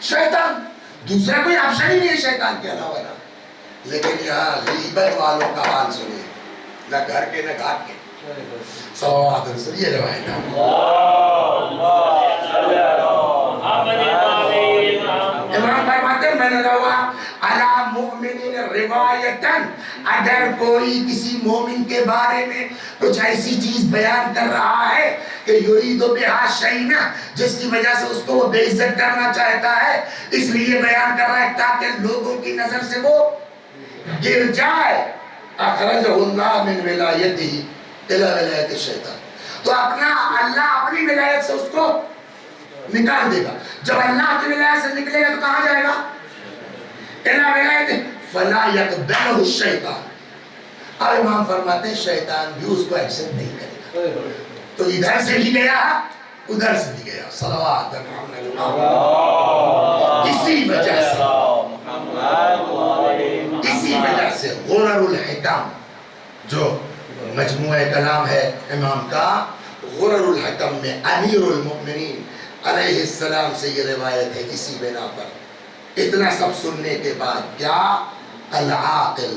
شیطان. دوسرا کوئی آپشن ہی نہیں ہے شیطان کے علاوہ. لیکن یہاں غیبت والوں کا حال سنیے، نہ گھر کے نہ گھاٹ کے. صلوات رسول. یہ روایت ہے. امام فرماتے ہیں من روى علی مؤمن روایتاً، اگر کوئی کسی مومن کے بارے میں کچھ ایسی چیز بیان کر رہا ہے کہ یرید بہا شیئا، جس کی وجہ سے اس کو وہ بے عزت کرنا چاہتا ہے، اس لیے بیان کر رہا ہے تاکہ لوگوں کی نظر سے وہ گر جائے. اخرجہ اللہ من ولایتہ الی ولایت الشیطان. تو اللہ اپنی ولایت سے اس کو نکال دے گا. جب اللہ کی ولایت سے نکلے گا تو کہاں جائے گا؟ الی ولایت فلا یقبلہ الشیطان. اور امام فرماتے ہیں شیطان بھی اس کو ایکسپٹ نہیں کرے گا. تو ادھر سے بھی گیا ادھر سے بھی گیا. صلوات اسی وجہ سے غرر الحکم جو مجموعہ کلام ہے امام کا، غرر الحکم میں امیر المؤمنین علیہ السلام سے یہ روایت ہے. اسی بنا پر اتنا سب سننے کے بعد کیا؟ العاقل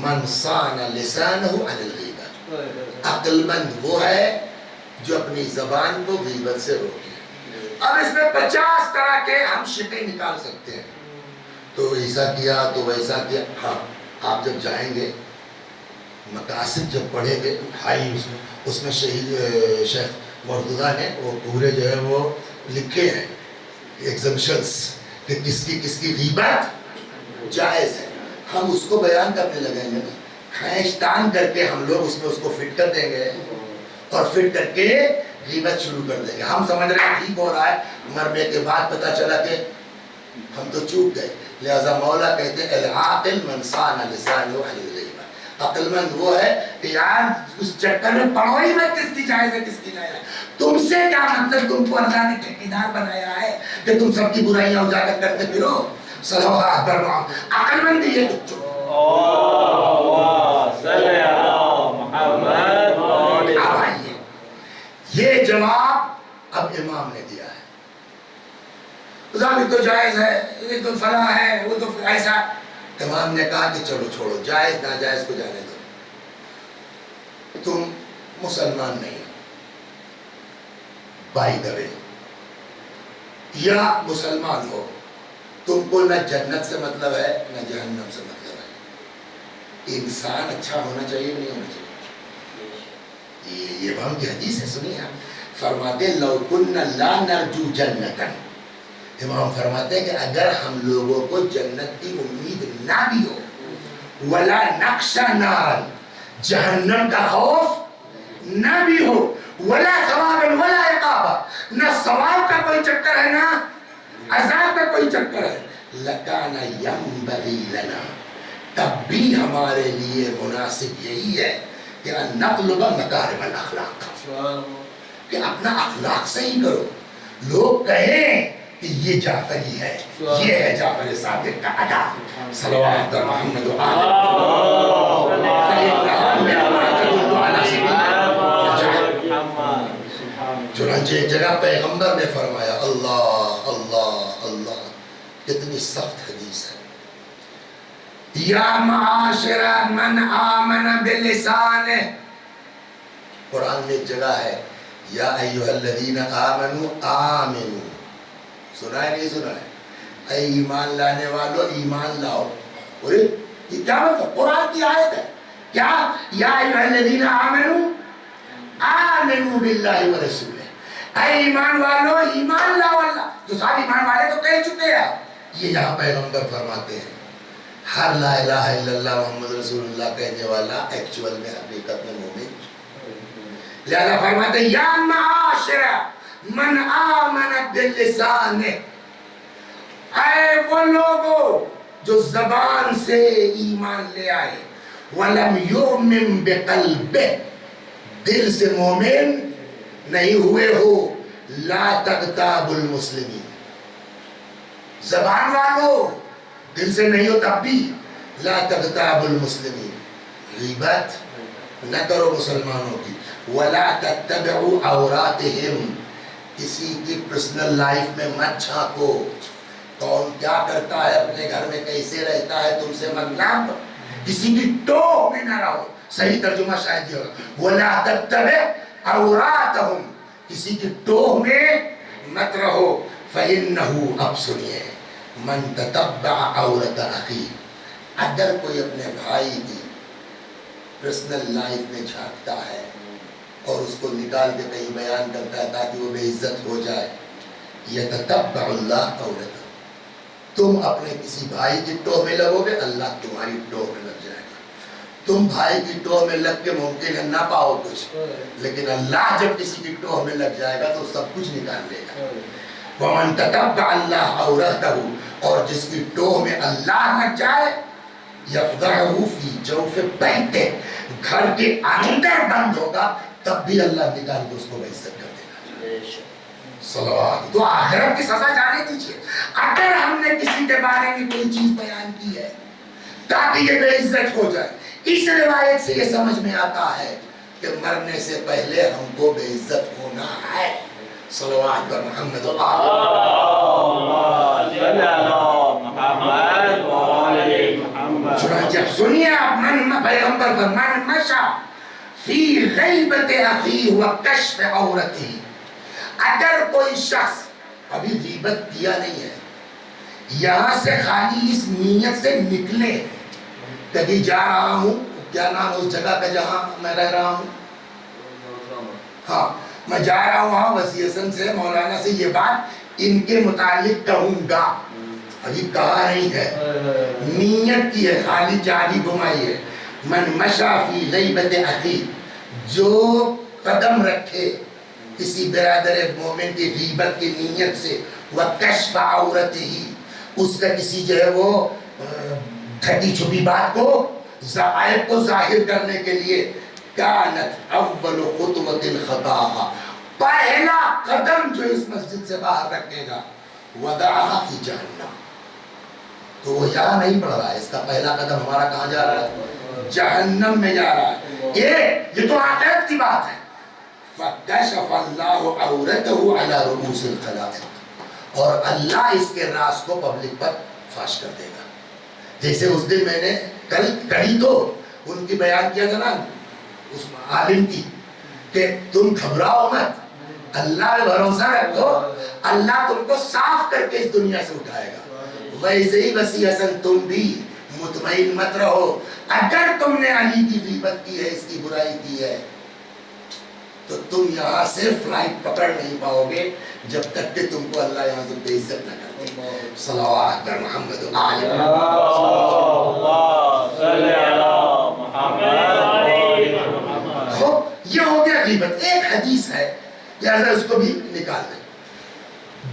من صان لسانہ عن الغیبت. عقل مند وہ ہے جو اپنی زبان کو غیبت سے روکے. اب اس میں 50 طرح کے ہم شکیں نکال سکتے ہیں. تو ایسا کیا تو ویسا کیا. ہاں آپ جب جائیں گے مقاصد جب پڑھیں گے ہائی اس میں شہید شیخ مرتضیٰ نے وہ پورے جو ہے وہ لکھے ہیں ایگزمپشنز کہ کس کی غیبت جائز ہے. ہم اس کو بیان کرنے لگیں گے، کھینچتان کر کے ہم لوگ اس میں اس کو فٹ کر دیں گے اور فٹ کر کے غیبت شروع کر دیں گے. ہم سمجھ رہے ہیں ٹھیک ہو رہا ہے، مرنے کے بعد پتہ چلا کہ ہم تو چوک گئے. لہذا مولا کہتے ہیں العاقل من صان لسانہ عن الغیبت. عقل مند وہ ہے کہ یار اس چکر میں پڑھو ہی مت کس کی جائز ہے کس کی نہیں ہے. تم سے کیا مطلب؟ تم کو اللہ نے ٹھیکیدار بنایا ہے کہ تم سب کی برائیاں اجاگر کرتے پھرو. صلوات پر عقل مند یہ بچوں یہ جواب اب امام نے دیا ہے. ظاہر تو جائز ہے، یہ تو فلاں ہے، وہ تو ایسا. امام نے کہا کہ چلو چھوڑو، جائز ناجائز کو جانے دو. تم مسلمان نہیں بائی دا وے، یا مسلمان ہو، تم کو نہ جنت سے مطلب ہے نہ جہنم سے مطلب ہے. انسان اچھا ہونا چاہیے نہیں ہونا چاہیے. یہ امام کی حدیث ہے، سنیے آپ. فرماتے لو کنا لا نرجو جنتا، امام فرماتے ہیں کہ اگر ہم لوگوں کو جنت کی امید نہ بھی ہو، ولا نخشى نار، جہنم کا خوف نہ بھی ہو ولا ثوابا ولا عقابا، نہ ثواب کا کوئی چکر ہے نہ عذاب کا کوئی چکر ہے، لکان ینبغی لنا، تب بھی ہمارے لیے مناسب یہی ہے کہ نطلب مکارم الاخلاق، کہ اپنا اخلاق صحیح کرو، لوگ کہیں کہ یہ جعفری ہے، یہ ہے جعفر صادق کا ادا، صلوات محمد و چنانچہ ایک جگہ پیغمبر نے فرمایا، اللہ اللہ اللہ، کتنی سخت حدیث ہے، یا معاشر من آمن باللسان، قرآن میں ایک جگہ ہے یا ایھا الذین آمنوا آمنوا، سنا ہے نہیں سنا ہے؟ اے ایمان لانے والو ایمان لاؤ، یہ کیا مطلب؟ قرآن کی آیت ہے، کیا یا ایھا الذین آمنوا آمنوا باللہ ورسولہ، اے ایمان والو ایمان لاؤ، اللہ جو سارے ایمان والے تو کہہ چکے ہیں، یہ یہاں پیغمبر فرماتے ہیں ہر لا الہ الا اللہ محمد رسول اللہ کہنے والا ایکچول میں حقیقت میں مومن، لہذا فرماتے ہیں یا معاشر من آمن باللسان، اے وہ لوگوں جو زبان سے ایمان لے آئے، ولم یؤمن بقلبہ، دل سے مومن نہیں ہوئے ہو، لا تغتابوا المسلمین، زبان والو دل سے نہیں ہو تب بھی لا تغتابوا المسلمین، غیبت نہ کرو مسلمانوں کی، ولا تتبعوا عوراتہم، کسی کی پرسنل لائف میں مت جھانکو، کون کیا کرتا ہے اپنے گھر میں کیسے رہتا ہے تم سے مطلب، کسی کی ٹوہ میں نہ رہو، صحیح ترجمہ شاید یہ ہوگا ولا تتبع عوراتہم، کسی کی ٹوہ میں مت رہو، فإنہ، اب سنیے، من تتبع عورت اخی، اگر کوئی اپنے بھائی کی پرسنل لائف میں جھانکتا ہے اور اس کو نکال کے کہیں بیان کرتا ہے تاکہ وہ بے عزت ہو جائے، یتتبع اللہ عورتہ، تم اپنے کسی بھائی کی ٹوہ میں لگو گے اللہ تمہاری ٹوہ میں لگ جائے گا، تم بھائی کی ٹوہ میں لگ کے ممکن ہے نہ پاؤ کچھ، لیکن اللہ جب کسی کی ٹوہ میں لگ جائے گا تو سب کچھ نکال لے گا، وَمَن تَتَبَّعَ اللَّهَ عَوْرَتَهُ، اور جس کی ٹوہ میں اللہ لگ جائے، يَفْضَعُهُ فِي جَوْفِ بَيْتِهِ، گھر کے اندر بند ہوگا تب بھی اللہ نکال کے اس کو بے عزت کر دے گا، صلوات، تو آخرت کی سزا جانے دیجئے، اگر ہم نے کسی کے بارے میں کوئی چیز بیان کی ہے تاکہ یہ بے عزت ہو جائے، اس روایت سے یہ سمجھ میں آتا ہے کہ مرنے سے پہلے ہم کو بے عزت ہونا ہے، صلوات پر محمد و چنانچہ سنیے آپ، من پیغمبر پر من مشا فی غیبت اخیہ و کشف عورتہ، اگر کوئی شخص ابھی غیبت کیا نہیں ہے، یہاں سے خالی اس نیت سے نکلے کبھی جا رہا ہوں، کیا نام ہے اس جگہ کا جہاں میں رہ رہا ہوں، ہاں میں جا رہا ہوں وہاں وسیع حسن سے مولانا سے یہ بات ان کے متعلق کہوں گا، ابھی کہا نہیں ہے، نیت کی ہے، خالی چادی گھمائی ہے، من مشا فی غیبت اخی، جو قدم رکھے کسی برادر مومن کی غیبت کی نیت سے، وکشف عورتہ، اس کا کسی جو ہے وہ ڈھکی چھپی بات کو عیب کو ظاہر کرنے کے لیے، کانت اول خطوۃ خطاها، پہلا قدم جو اس مسجد سے باہر رکھے گا، وضعها فی جہنم، تو وہ یہاں نہیں پڑھ رہا ہے، اس کا پہلا قدم ہمارا کہاں جا رہا ہے؟ جہنم میں جا رہا ہے، یہ تو آخرت کی بات ہے، فکشف اللہ عورتہ علی رؤوس الخلائق، اور اللہ اس کے راز کو پبلک پر فاش کر دے گا، جیسے اس دن میں نے کڑی تو ان کی بیان کیا تھا نا اس عالم کی، کہ تم گھبراؤ مت، اللہ پہ بھروسہ رکھو، اللہ تم کو صاف کر کے اس دنیا سے اٹھائے گا، ویسے ہی وسیع حسن تم بھی مطمئن مت رہو، اگر تم نے علی کی غیبت کی ہے، اس کی برائی کی ہے، تو تم یہاں سے فلائٹ پکڑ نہیں پاؤ گے جب تک کہ تم کو اللہ یہاں سے بے عزت نہ کر دے، صلوات پر محمد و آل محمد، یہ ہو گیا حدیث ہے، لہذا اس کو بھی نکال دیں۔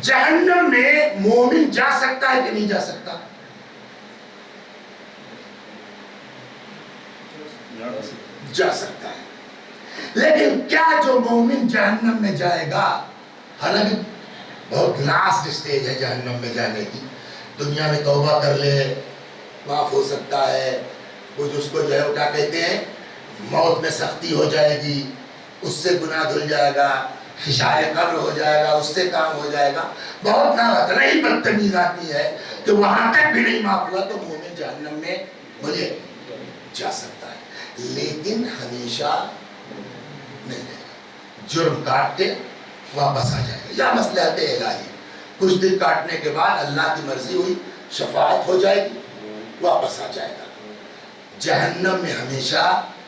جہنم میں مومن جا سکتا ہے کہ نہیں جا سکتا؟ جا سکتا ہے، لیکن کیا جو مومن جہنم میں جائے گا، حالانکہ بہت لاسٹ سٹیج ہے جہنم میں جانے کی، دنیا میں توبہ کر لے معاف ہو سکتا ہے، کچھ اس کو جو ہے وہ کیا کہتے ہیں موت میں سختی ہو جائے گی، اس سے گناہ دھل جائے گا، خشار قبر ہو جائے گا، اس سے کام ہو جائے گا، بہت نہ اتنا ہی بدتمیز آدمی ہے کہ وہاں تک بھی نہیں معاف ہوا تو مومن جہنم میں بولے جا سکتا ہے، لیکن ہمیشہ نہیں رہے گا، جرم کاٹ کے واپس آ جائے گا، یا مصلحت الہی، کچھ دن کاٹنے کے بعد اللہ کی مرضی ہوئی شفاعت ہو جائے گی، واپس آ جائے گا۔ جہنم میں ہمیشہ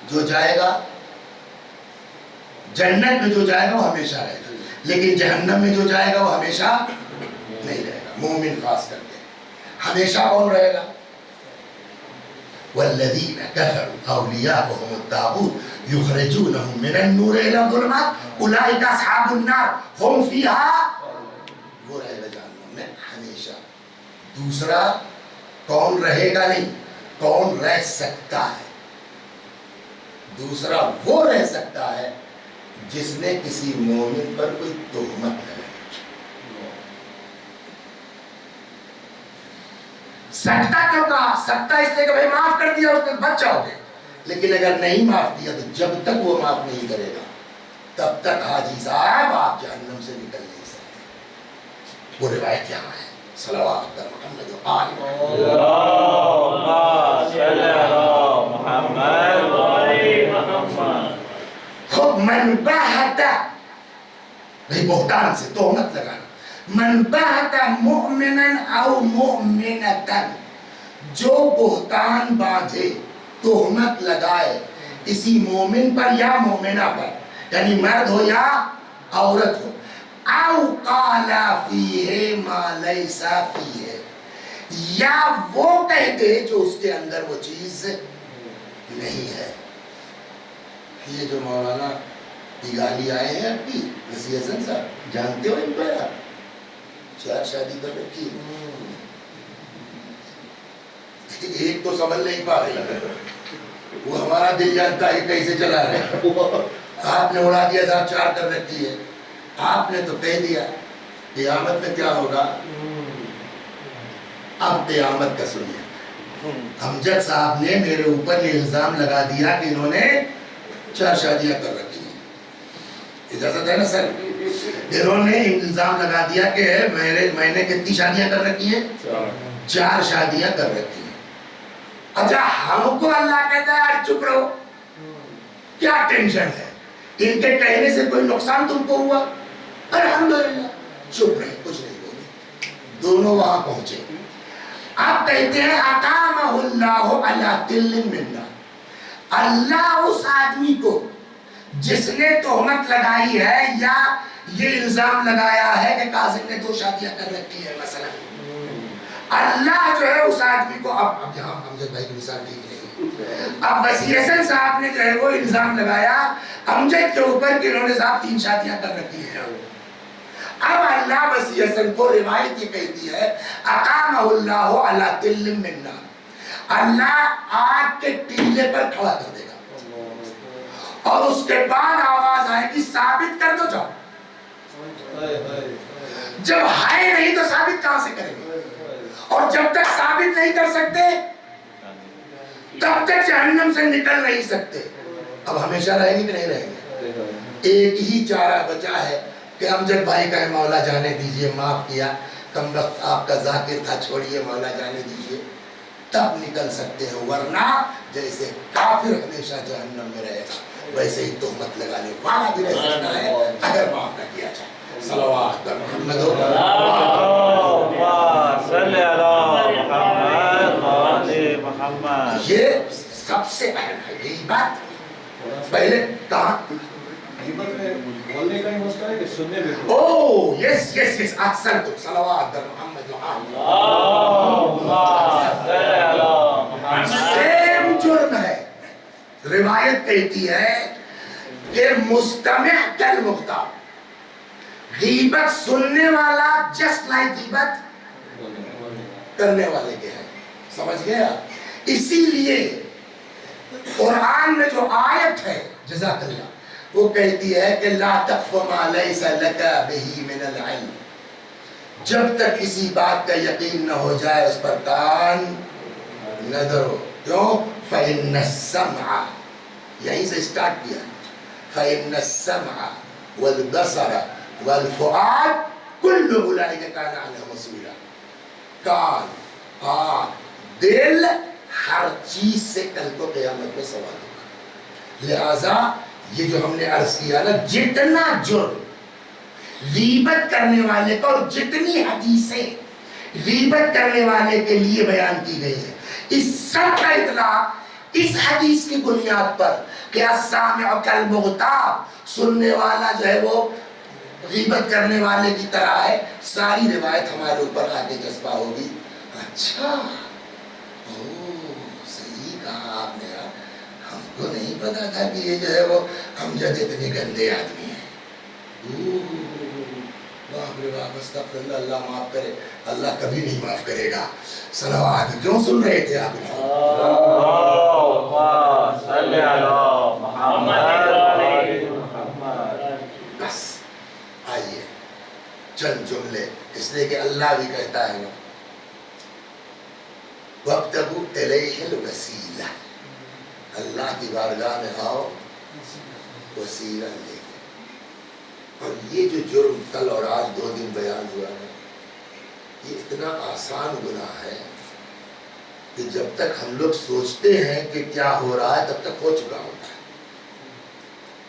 جو جائے گا، جنت میں جو جائے گا وہ ہمیشہ رہے گا، لیکن جہنم میں جو جائے گا وہ ہمیشہ نہیں رہے گا، مومن خاص کر کے۔ ہمیشہ کون رہے گا؟ والذین کفروا اولیاءهم الطاغوت یخرجونهم من النور الى الظلمات اولئک اصحاب النار هم فیہا، وہ رہے گا جہنم میں ہمیشہ۔ دوسرا کون رہے گا نہیں، کون رہ سکتا ہے؟ دوسرا وہ رہ سکتا ہے جس نے کسی مومن پر کوئی تہمت لگائی۔ سکتا کیوں کہا؟ سکتا اس لیے کہ بھائی معاف کر دیا اس نے بچ جاؤ گے، لیکن اگر نہیں معاف کیا تو جب تک وہ معاف نہیں کرے گا تب تک حاجی صاحب آپ جہنم سے نکل نہیں سکتے۔ وہ روایت یہاں ہے، صلوات محمد و آل محمد۔ اللهم صل على محمد وآل محمد۔ خود من بہت، بھئی بہتان سے تہمت لگانا، من بہت مؤمنا او مؤمنتا، جو بہتان باندھے تہمت لگائے کسی مومن پر یا مومنہ پر، یعنی مرد ہو یا عورت ہو، او قال فیہ ما لیس فیہ، یا وہ کہہ دے جو اس کے اندر وہ چیز نہیں ہے۔ یہ جو مولانا دیگالی آئے ہیں اب بھی نصیر حسن صاحب، جانتے ہو ان کو یار؟ 4 شادی کر رکھی ہے، ایک تو سنبھل نہیں پا رہی، وہ ہمارا دل جانتا ہے کیسے چلا رہے۔ آپ نے اڑا دیا صاحب 4 کر رکھی ہے، آپ نے تو کہہ دیا قیامت میں کیا ہوگا۔ اب قیامت کا سنیے، امجد صاحب نے میرے اوپر یہ الزام لگا دیا کہ انہوں نے 4 شادیاں کر رکھی ہیں، اجازت ہے نا سر؟ انہوں نے الزام لگا دیا کہ میں نے کتنی شادیاں کر رکھی ہیں؟ 4 شادیاں کر رکھی ہیں۔ اچھا ہم کو اللہ کہتا ہے یار چپ رہو، کیا ٹینشن ہے، ان کے کہنے سے کوئی نقصان تم کو ہوا؟ الحمدللہ، چپ رہے، کچھ نہیں بولے، دونوں وہاں پہنچے۔ آپ کہتے ہیں اقامہ اللہ علی دل منا، اللہ اس آدمی کو جس نے تہمت لگائی ہے یا یہ الزام لگایا ہے کہ قاسم نے 2 شادیاں کر رکھی ہے مثلا، اللہ جو ہے اس آدمی کو، اب یہاں امجد بھائی کی مثال ٹھیک نہیں، اب وسیع حسن صاحب نے جو ہے وہ الزام لگایا امجد کے اوپر کہ انہوں نے صاحب 3 شادیاں کر رکھی ہیں۔ اب اللہ وسیع حسن کو روایت یہ کہتی ہے اقامہ اللہ علی دل منا، اللہ آگ کے ٹیلے پر کھڑا کر دے گا اور اس کے بعد آواز آئے گی ثابت کر دو جاؤ۔ جب ہے نہیں تو ثابت کہاں سے کریں گے، اور جب تک ثابت نہیں کر سکتے تب تک جہنم سے نکل نہیں سکتے۔ اب ہمیشہ رہیں گے کہ نہیں رہیں گے؟ ایک ہی چارہ بچا ہے کہ امجد بھائی کا ہے مولا جانے دیجئے، معاف کیا، کم وقت آپ کا ذاکر تھا، چھوڑیے مولا جانے دیجئے، تب نکل سکتے ہیں، ورنہ جیسے کافر ہمیشہ جہنم میں رہے گا ویسے ہی تہمت لگانے والا بھی رہ سکتا ہے اگر معاف نہ کیا جائے۔ صلوات محمد اللهم صل على محمد وآل محمد۔ یہ سب سے اہم ہے یہی بات۔ پہلے کہاں بولنے کا ہی مسئلہ ہے کہ سننے میں؟ اوہ یس یس یس، احسنتم، صلوات محمد وآل اللهم صل على محمد۔ سیم جرم ہے۔ روایت کہتی ہے پھر مستمع کل مختار، غیبت سننے والا جسٹ لائک غیبت کرنے والے کے ہیں. سمجھ گیا؟ اسی لیے قرآن میں جو آیت ہے جزاک اللہ وہ کہتی ہے کہ لا تقف ما لیس لک بہ من العلم، جب تک کسی بات کا یقین نہ ہو جائے اس پر کان نہ دھرو. کیوں؟ فإن السمع، یہیں سے اسٹارٹ کیا، فإن السمع والبصر والفؤاد كل اولئک کان عنہ مسئولا. کان، آنکھ، دل، ہر چیز سے کل کو قیامت میں سوال ہوگا. لہذا یہ جو ہم نے عرض کیا نا، جتنا جرم غیبت کرنے والے کو اور جتنی حدیثیں غیبت کرنے والے کے لیے بیان کی گئی ہیں، اس سب کا اطلاق اس حدیث کی بنیاد پر کہ السامع کالمغتاب، سننے والا جو ہے وہ غیبت کرنے والے کی طرح ہے. ساری روایت ہمارے اوپر آگے جذبہ ہوگی. اچھا، صحیح کہا آپ نے، ہم کو نہیں پتا تھا کہ یہ جو ہے وہ امجد اتنے گندے آدمی ہیں. باپ رے باپ، استغفر اللہ، اللہ معاف کرے. اللہ کبھی نہیں معاف کرے گا. صلوات کیوں سن رہے تھے آپ؟ بس آئیے چند جملے، اس لیے کہ اللہ بھی کہتا ہے نا وَابْتَغُوا إِلَيْهِ الْوَسِيلَةَ، اللہ کی بارگاہ میں آؤ وسیلہ لے کے. اور یہ جو جرم کل اور آج 2 دن بیان ہوا ہے، یہ اتنا آسان گناہ ہے کہ جب تک ہم لوگ سوچتے ہیں کہ کیا ہو رہا ہے تب تک ہو چکا ہوتا ہے.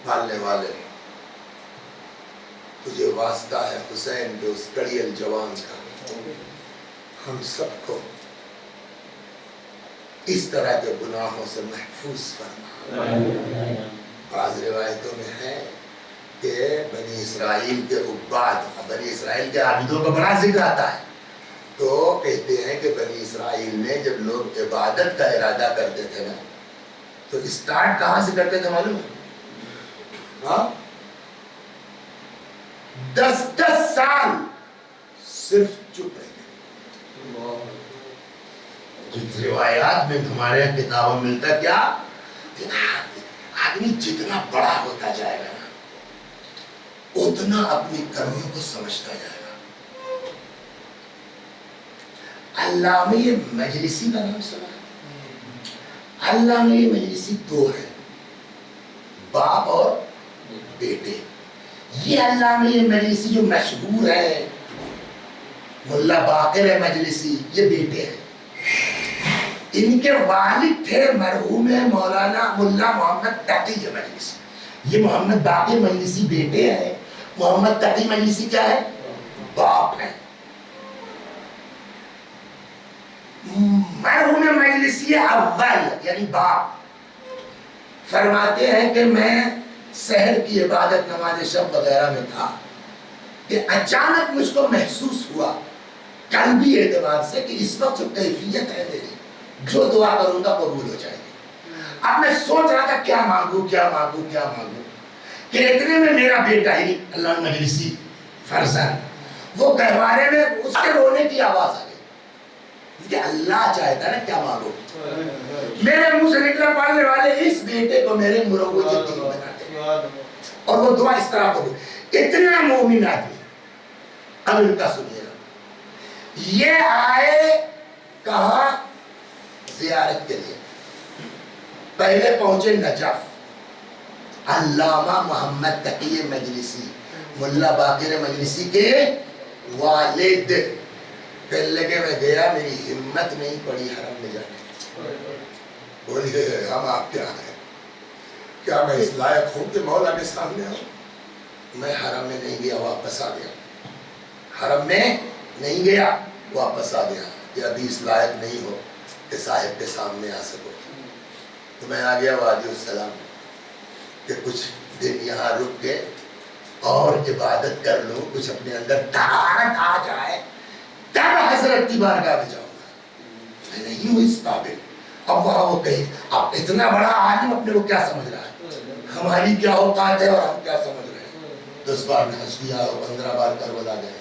پالنے والے، تجھے واسطہ ہے حسین کے اس کڑی الجوان کا، ہم سب کو اس طرح کے گناہوں سے محفوظ فرما. بعض روایتوں میں ہے کہ بنی اسرائیل کے عباد، بنی اسرائیل کے عابدوں کا بڑا ذکر آتا ہے، تو کہتے ہیں کہ بنی اسرائیل نے جب لوگ عبادت کا ارادہ کرتے تھے نا، تو اسٹارٹ کہاں سے کرتے تھے معلوم ہے؟ ہاں، 10 سال صرف چپ رہتے. جس روایات میں ہمارے یہاں کتابوں میں ملتا کیا، آدمی جتنا بڑا ہوتا جائے گا نا اتنا اپنی کمیوں کو سمجھتا جائے گا. علامہ مجلسی کا نام سنا؟ علامہ مجلسی 2 ہیں، باپ اور بیٹے. یہ علامہ مجلسی جو مشہور ہے، ملا باقر مجلسی، یہ بیٹے ہیں. ان کے والد تھے مرحوم مولانا ملا محمد تقی مجلسی. یہ محمد باقر مجلسی بیٹے ہیں، محمد تقی مجلسی کیا ہے؟ باپ ہے. مرحوم مجلسی اول یعنی باپ فرماتے ہیں کہ میں سحر کی عبادت، نماز شب وغیرہ میں تھا کہ اچانک مجھ کو محسوس ہوا قلبی اعتبار سے کہ اس وقت جو کیفیت ہے میری، جو دعا کروں گا قبول ہو جائے گی. اب میں سوچ رہا تھا کیا مانگوں کیا مانگوں کیا مانگوں، کہ اتنے میں میرا بیٹا ہی اللہ مجلسی فرزند وہ گہوارے میں اس کے رونے کی آواز آ گئی کہ اللہ چاہتا ہے نا کیا مانگو. میرے منہ سے نکلا پڑھنے والے اس بیٹے کو میرے مروج یتیم بنا دے، اور وہ دعا اس طرح قبول. اتنا مومن آدمی. اب ان کا سنیے گا، یہ آئے کہاں زیارت کے لیے، پہلے پہنچے نجف. علامہ محمد تقی مجلسی ملا باقر مجلسی کے والد کہنے لگے میں گیا، میری ہمت نہیں پڑی حرم میں جانے. بولیے ہم آپ کیا ہیں، کیا میں اس لائق ہوں کہ مولا کے سامنے آؤں؟ میں حرم میں نہیں گیا، واپس آ گیا. حرم میں نہیں گیا، واپس آ گیا کہ ابھی اس لائق نہیں ہو کہ صاحب کے سامنے آ سکو. تو میں آ گیا وادی السلام کہ کچھ دن یہاں رک کے اور عبادت کر لوں، کچھ اپنے اندر طہارت آ جائے، تب حضرت کی بارگاہ میں جاؤں گا. میں نہیں ہوں اس قابل. اب وہاں وہ کہیں اب اتنا بڑا عالم اپنے کو کیا سمجھ رہا ہے؟ ہماری کیا اوقات ہے اور ہم کیا سمجھ رہے ہیں. 10 بار حج کیا اور 15 بار کربلا گئے.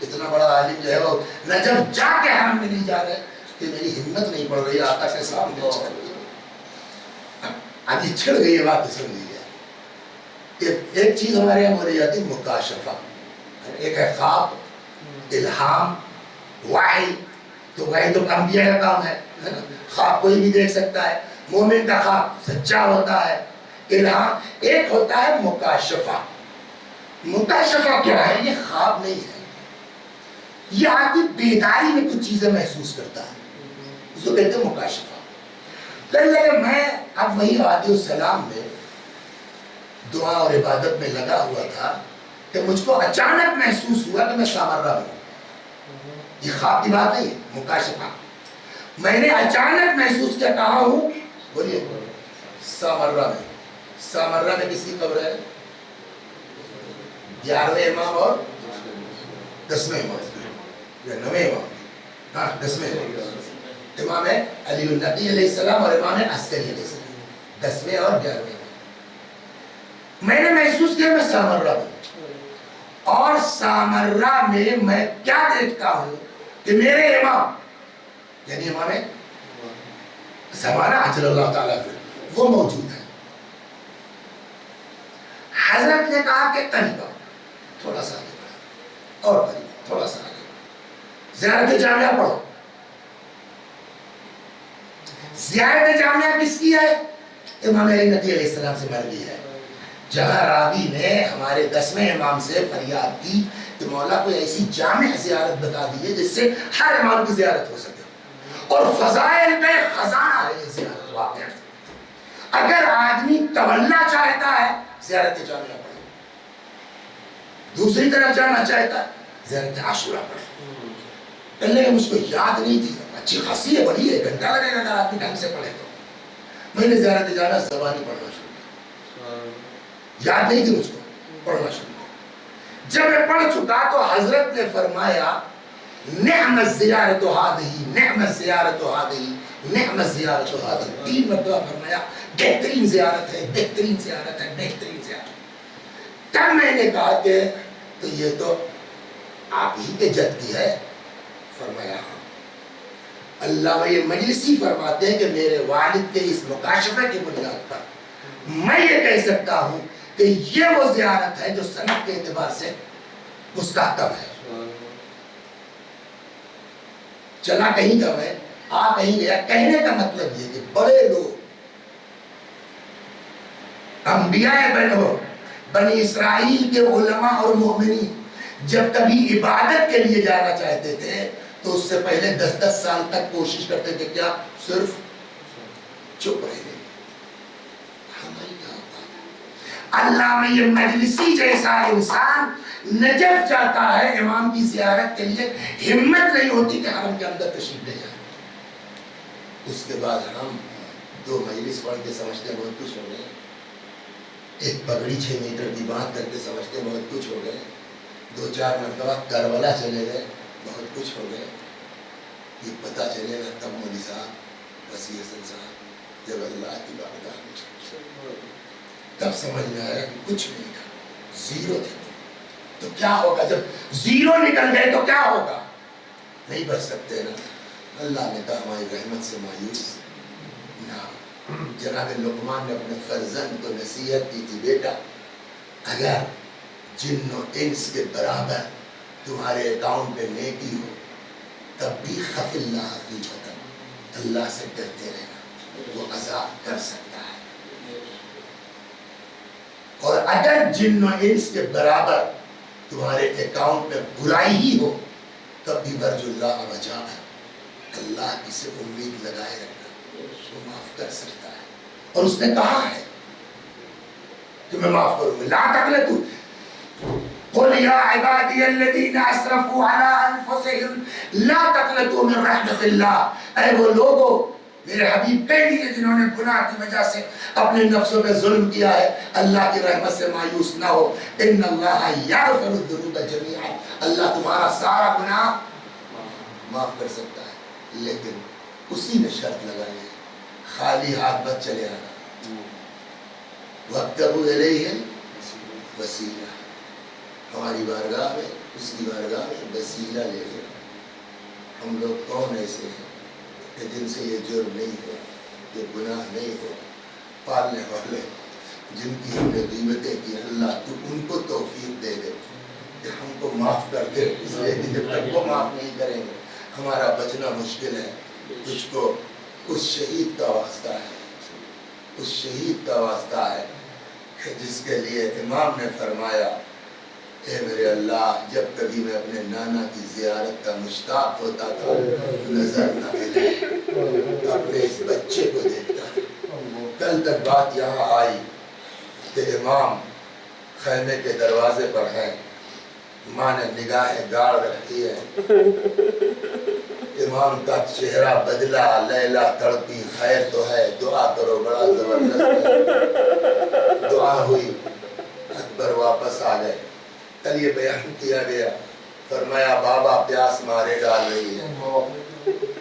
اتنا بڑا عالم جو ہے وہ نجف جا کے حرم میں نہیں جا رہے کہ میری ہمت نہیں پڑ رہی آقا کے سامنے چل. اب یہ چھڑ گئی ہے بات سن لیجیے. ایک چیز ہمارے یہاں بولی جاتی ہے مکاشفہ. ایک ہے خواب, الہام, وحی. تو وحی تو انبیاء کا کام ہے. خواب کوئی بھی دیکھ سکتا ہے, مومن کا خواب سچا ہوتا ہے. الہام ایک ہوتا ہے مکاشفہ. مکاشفہ کیا ہے؟ یہ خواب نہیں ہے, یہ آدمی بیداری میں کچھ چیزیں محسوس کرتا ہے, اس کو کہتے ہیں مکاشفہ. کہ میں اب وہی وادی السلام میں دعا اور عبادت میں لگا ہوا تھا کہ مجھ کو اچانک محسوس ہوا کہ میں سامرہ میں ہوں. یہ خواب کی بات نہیں, مکاشفہ. میں نے اچانک محسوس کیا کہاں ہوں, بولیے سامرہ میں. سامرہ میں کس کی قبر ہے؟ 11ویں امام اور 10ویں امام یا 9ویں امام, ہاں 10ویں امام ہے علی النبی علیہ السلام اور امام عسکری علیہ السلام, 10ویں اور 11ویں. میں نے محسوس کیا میں سامرہ میں, اور سامرہ میں میں کیا دیکھتا ہوں کہ میرے امام یعنی امام زمانہ عجل اللہ تعالیٰ وہ موجود ہے. حضرت نے کہا کہ قریبا, تھوڑا سا آگے بڑھا, اور قریبا تھوڑا سا آگے بڑھا, زیارت جامعہ پڑھو. زیارت جامعہ کس کی ہے؟ امام علی نبی علیہ السلام سے مروی ہے, جہاں راوی نے ہمارے 10ویں امام سے فریاد کی کہ مولا کوئی ایسی جامع زیارت بتا دیجئے جس سے ہر امام کی زیارت ہو سکے. اور فضائل میں خزانہ ہے یہ زیارت واقعہ. اگر آدمی تولنا چاہتا ہے زیارت جامعہ پڑھے, دوسری طرف جانا چاہتا ہے زیارت عاشورہ پڑھے. پہلے مجھ کو یاد نہیں تھی, اچھی خاصی ہے, بڑی ہے, گھنٹہ لگے گا اگر آدمی ڈھنگ سے پڑھے تو. میں نے زیارت جامعہ زبانی پڑھنا شروع کیا, یاد نہیں تھی مجھ کو, پڑھنا شروع کیا. جب میں پڑھ چکا تو حضرت نے فرمایا نعمت زیارت ہادہی, نعمت زیارت ہادہی, نعمت زیارت ہادہی. 3 مرتبہ فرمایا بہترین زیارت ہے, بہترین زیارت ہے, بہترین زیارت. تب میں نے کہا کہ تو یہ تو آپ ہی کے جد کی ہے. فرمایا ہاں. اللہ یہ مجلسی فرماتے ہیں کہ میرے والد کے اس مکاشفہ کی بنیاد پر میں یہ کہہ سکتا ہوں کہ یہ وہ زیارت ہے جو سند کے اعتبار سے مستحکم ہے. چلا کہیں تھا میں, آ کہیں گیا. کہنے کا مطلب یہ کہ بڑے لوگ انبیاء بنی اسرائیل کے علماء اور مومنین جب کبھی عبادت کے لیے جانا چاہتے تھے تو اس سے پہلے 10 سال تک کوشش کرتے تھے کیا, صرف چپ رہے. ہماری کیا ہوتا ہے, اللہ میں یہ مجلسی جیسا انسان نجف جاتا ہے امام کی زیارت کے لیے, ہمت نہیں ہوتی کہ حرم کے اندر تشریف لے جائیں. اس کے بعد ہم 2 مجلس پڑھ کے سمجھتے بہت کچھ ہو گئے, ایک پگڑی 6 میٹر کی بات کر کے سمجھتے بہت کچھ ہو گئے, 2-4 مرتبہ کربلا چلے گئے, بہت کچھ ہو گئے. یہ پتہ چلے گا تب مودی صاحب, وسیع حسن صاحب, جب اللہ کی بارگاہ میں تب سمجھ میں آیا کہ کچھ نہیں تھا, زیرو تھے. تو کیا ہوگا جب زیرو نکل گئے تو کیا ہوگا, نہیں بچ سکتے نا. اللہ نے کہا ہماری رحمت سے مایوس نہ. جناب لقمان نے اپنے فرزند کو نصیحت کی تھی, بیٹا اگر جن و انس کے برابر تمہارے اکاؤنٹ میں نیکی ہو تب بھی خف اللہ حقیقتا, اللہ سے ڈرتے رہنا, وہ عذاب کر سکتا ہے. اور اگر جن و انس کے برابر تمہارے اکاؤنٹ میں برائی ہی ہو تب بھی برج اللہ وجہ ہے, اللہ کی سے امید لگائے رکھنا, وہ معاف کر سکتا ہے. اور اس نے کہا ہے کہ میں معاف کروں گا. لا تقنطوا قل یا عبادی الذین اسرفوا علی انفسهم لا تقنطوا من رحمت اللہ. اے وہ لوگو, میرے حبیب کہہ دیے جنہوں نے گناہ کی وجہ سے اپنے نفسوں پہ ظلم کیا ہے, اللہ کی رحمت سے مایوس نہ ہو. ان اللہ یغفر الذنوب جميعا, اللہ تمہارا سارا گناہ معاف کر سکتا ہے, لیکن اسی نے شرط لگائی ہے, خالی ہاتھ مت چلے آنا. وَابْتَغُوا إِلَيْهِ وسیلہ، ہماری بارگاہ میں، اس کی بارگاہ میں وسیلہ لے لیں۔ ہم لوگ کون ایسے ہیں کہ جن سے یہ جرم نہیں ہو، یہ گناہ نہیں ہو؟ پالنے والے جن کی ہم نے غیبتیں کی، اللہ تو ان کو توفیق دے دے کہ ہم کو معاف کر دے، اس لیے کہ جب تک وہ معاف نہیں کریں گے ہمارا بچنا مشکل ہے۔ تجھ کو اس شہید کا واسطہ ہے، اس شہید کا واسطہ ہے کہ جس کے لیے امام نے فرمایا اے میرے اللہ، جب کبھی میں اپنے نانا کی زیارت کا مشتاق ہوتا تھا نظر نہ ملے، اپنے اس بچے کو دیکھتا تھا۔ کل تک بات یہاں آئی کہ امام خیمے کے دروازے پر ہیں، ماں نے نگاہیں گاڑ رکھی ہے، امام کا چہرہ بدلا، لیلا تڑپی، خیر تو ہے، دعا کرو، بڑا زبردست ہے۔ دعا ہوئی، اکبر واپس آ گئے۔ کل یہ بیان کیا گیا، فرمایا بابا پیاس مارے ڈال رہی ہے،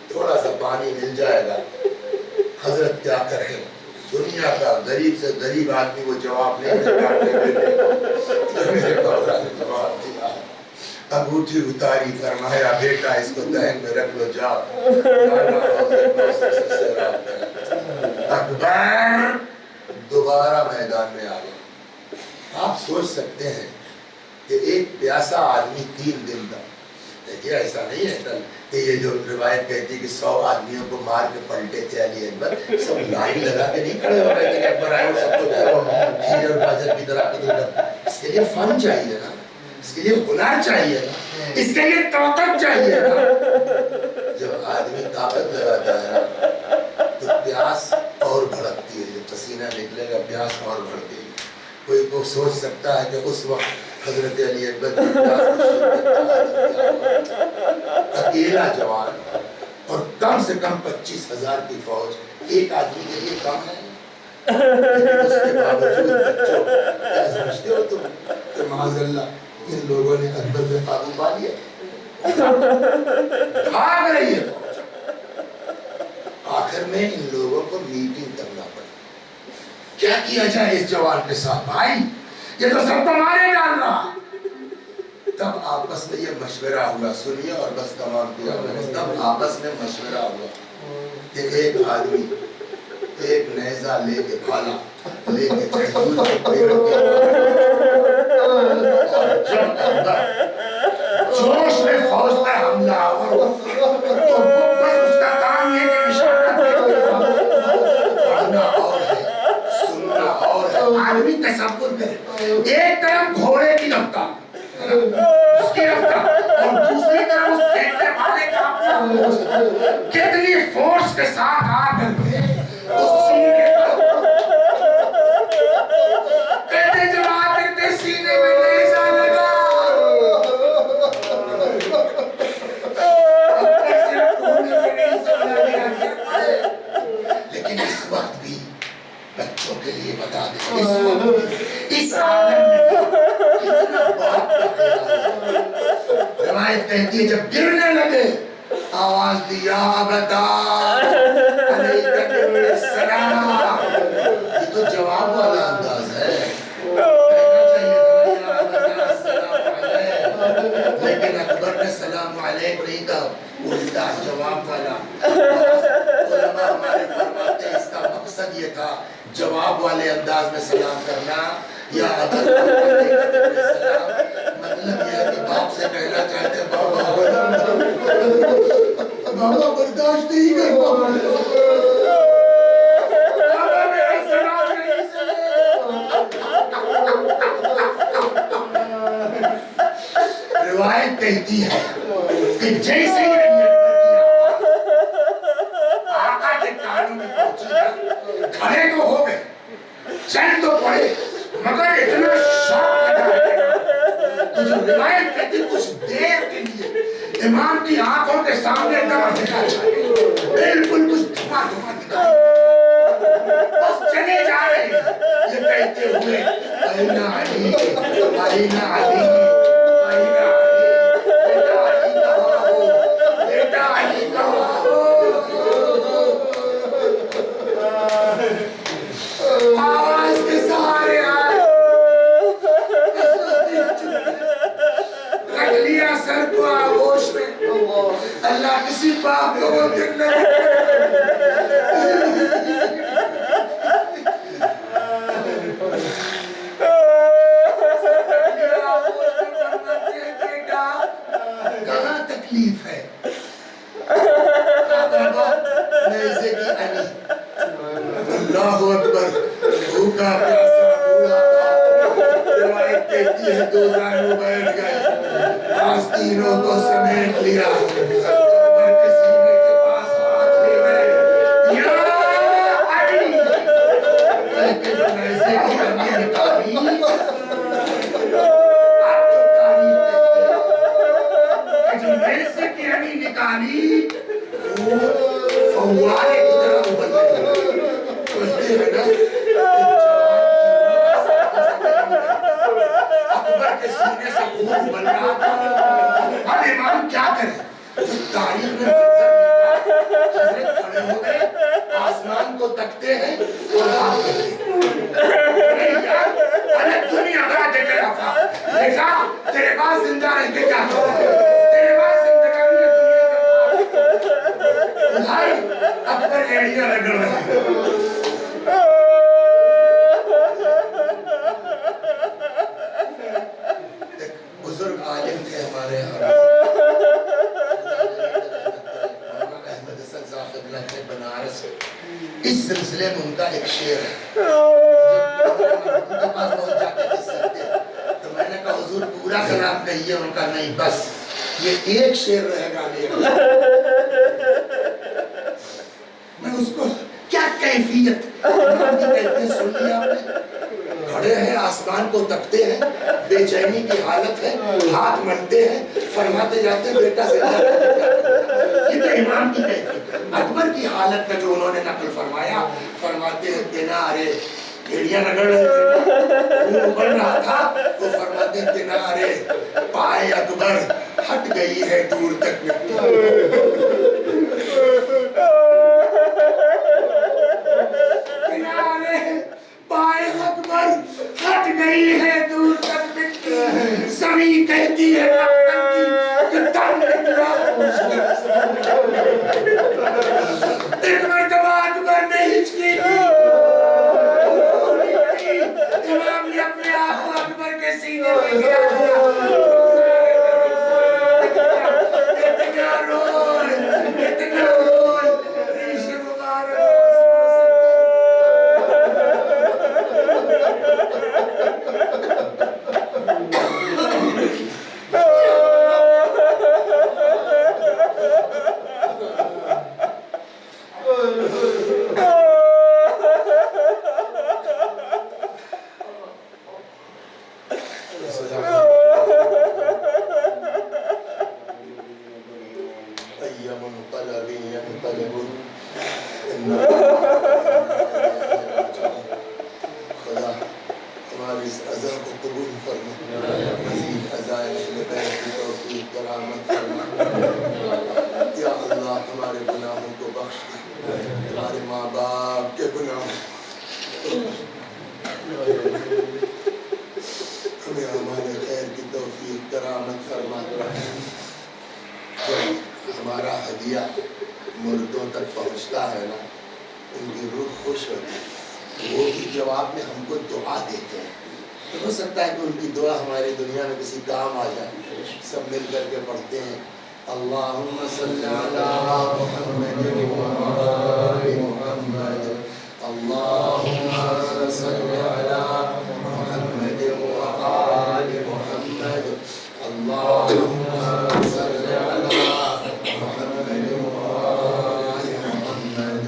تھوڑا سا پانی مل جائے گا۔ حضرت کیا کریں، دنیا کا غریب سے غریب آدمی وہ جواب نہیں دیتا، میرے بابا نے جواب دیا، انگوٹھی اتاری، فرمایا بیٹا اس کو دہن میں رکھ لو، جاؤ۔ اکبر دوبارہ میدان میں آ گئے۔ آپ سوچ سکتے ہیں کہ ایک پیاسا آدمی 3 دن کا، دیکھیے ایسا نہیں ہے کہ یہ جو روایت کہتی ہے کہ 100 آدمیوں کو مار کے پلٹے تھے علی اکبر، سب لائن لگا کے نہیں کھڑے ہو رہے تھے کہ اکبر آئے اور سب کو کھیرے اور گاجر کی طرح قدر۔ اس کے لیے فن چاہیے نا، اس کے لیے ہنر چاہیے نا، اس کے لیے طاقت چاہیے نا۔ جب آدمی طاقت لگاتا ہے نا تو پیاس اور بھڑکتی ہے، جب پسینہ نکلے گا پیاس اور بڑھتی ہے۔ کوئی کو سوچ سکتا ہے کہ اس وقت حضرت علی اکبر کی اکیلا جوان اور کم سے کم 25,000 کی فوج ایک آدمی کے لیے کم ہے، لیکن اس کے باوجود بچوں کیا سمجھتے ہو تم کہ معاذ اللہ ان لوگوں نے اکبر پہ قابو پا لیا، بھاگ رہی ہے فوج۔ آخر میں ان لوگوں کو میٹنگ کرنا پڑا، کیا کیا جائے اس جوان کے ساتھ؟ بھائی یہ تو سب کو مارے ڈال رہا۔ تب آپس میں یہ مشورہ ہوا، سنیے اور بس تمام کیا میں نے، تب آپس میں مشورہ ہوا کہ ایک آدمی ایک نیزہ لے کے بھالا لے کے کھجور کے پیڑ کے اور جب اندر جوش میں فوج پر حملہ آور تو بس اس کا کام یہ کہ اشارہ پڑھنا اور ہے، سننا اور ہے۔ آدمی تصور کرے، ایک طرف گھوڑے کی رفتار، اس کی رفتار، اور دوسری طرف اس پھینکنے والے کا اپنا کتنی فورس کے ساتھ آ کر کے اس سینے کہتے جب آ کرتے سینے میں نیزہ لگا، اپنے صرف کونے میں نیزہ لگا، لیکن اس وقت بھی بچوں کے لیے بتا دیں، اس وقت اس عالم میں کتنا بات کا خیال ہے۔ روایت کہتی ہے جب گرنے لگے آواز دیا ابدا علیکم السلام، یہ تو جواب والا انداز ہے، کہنا چاہیے تھا یا ابدا السلام علیکم، لیکن اکبر نے سلام علیکم نہیں کہا، الٹا جواب والا۔ علماء ہمارے فرماتے ہیں اس کا مقصد یہ تھا جواب والے انداز میں سلام کرنا، یا علیکم السلام، مطلب یہ ہے کہ باپ سے کہنا چاہتے ہیں بابا برداشت نہیں کر پاؤں، بابا میرا سلام نہیں سے۔ روایت کہتی ہے کہ جیسے ہی آقا کے کانوں میں پہنچی، کھڑے تو ہو گئے، چل تو پڑے، مگر اتنا شوق لگا کہ جو روایت کہتی کچھ دیر کے لیے امام کی آنکھوں کے سامنے دم دکھا چاہیے، بالکل کچھ دھواں دھواں دکھا، بس چلے جا رہے ہیں یہ کہتے ہوئے اینہ علی اینہ علی اینہ علی، بیٹا علی کہاں ہو، بیٹا علی کہاں ہو، آواز کے ساتھ بھوکا پیاسا بوڑھا تھا روایت کہتی ہے دو زانو بیٹھ گئے آستینوں کو سمیٹ لیا اکبر کے سینے کے پاس ہاتھ لے گئے یا علی کہ جو نیزے کی امی نکالی آپ جو تاریخ کہ جو نیزے کی امی نکالی وہ فوارے کی طرح ابل گئی بولتے ہیں نا اکبر کے سینے سے خون ابل رہا تھا اب امام کیا کرے جو تاریخ میں منظر لکھا حضرت کھڑے ہو گئے آسمان کو تکتے ہیں اور ہاتھ کرتے ہیں یار الگ دنیا بڑا دیکھے رفا دیکھا تیرے پاس زندہ رہ کے کیا کرو تیرے پاس زندگانی دنیا کا ادھائی اکبر ایڑیاں رگڑ رہے ایک بزرگ عالم تھے ہمارے یہاں احمد حسن صاحب اللہ نے بنارس اس سلسلے میں ان کا ایک شعر ہے ان کے پاس بہت جاتے تھے سیکھتے تو میں نے کہا حضور پورا کلام کہیے ان کا نہیں بس یہ ایک شعر رہے گا میں اس کو کیا کیفیت امام کی کیفیت سن لیا آپ نے کھڑے ہیں آسمان کو تکتے ہیں بے چینی کی حالت ہے ہاتھ ملتے ہیں فرماتے جاتے ہیں بیٹا زندہ رہتے یہ تو امام کی کیفیت اکبر کی حالت کا جو انہوں نے نقل فرمایا فرماتے ہیں کنارے ایڑیاں رگڑ رہے تھے وہ ابل رہا تھا وہ فرماتے ہیں کنارے پائے اکبر ہٹ گئی ہے دور تک مٹی کنارے پائے اکبر ہٹ گئی ہے دور تک مٹی زمین کہتی ہے کہ دم نکلا ایک مرتبہ اکبر نے ہچکی امام نے اپنے آپ کو اکبر کے سینے میں گرا دیا اتنا روئے ریش مبارک ہمارا ہدیہ مردوں تک پہنچتا ہے نا ان کی روح خوش ہوتی ہے وہ بھی جواب میں ہم کو دعا دیتے ہیں تو ہو سکتا ہے کہ ان کی دعا ہماری دنیا میں کسی کام آ جائے سب مل کر کے پڑھتے ہیں اللہم صلی علی محمد وآل محمد اللہم صلی علی محمد وآل محمد اللہم صلی علی محمد وآل محمد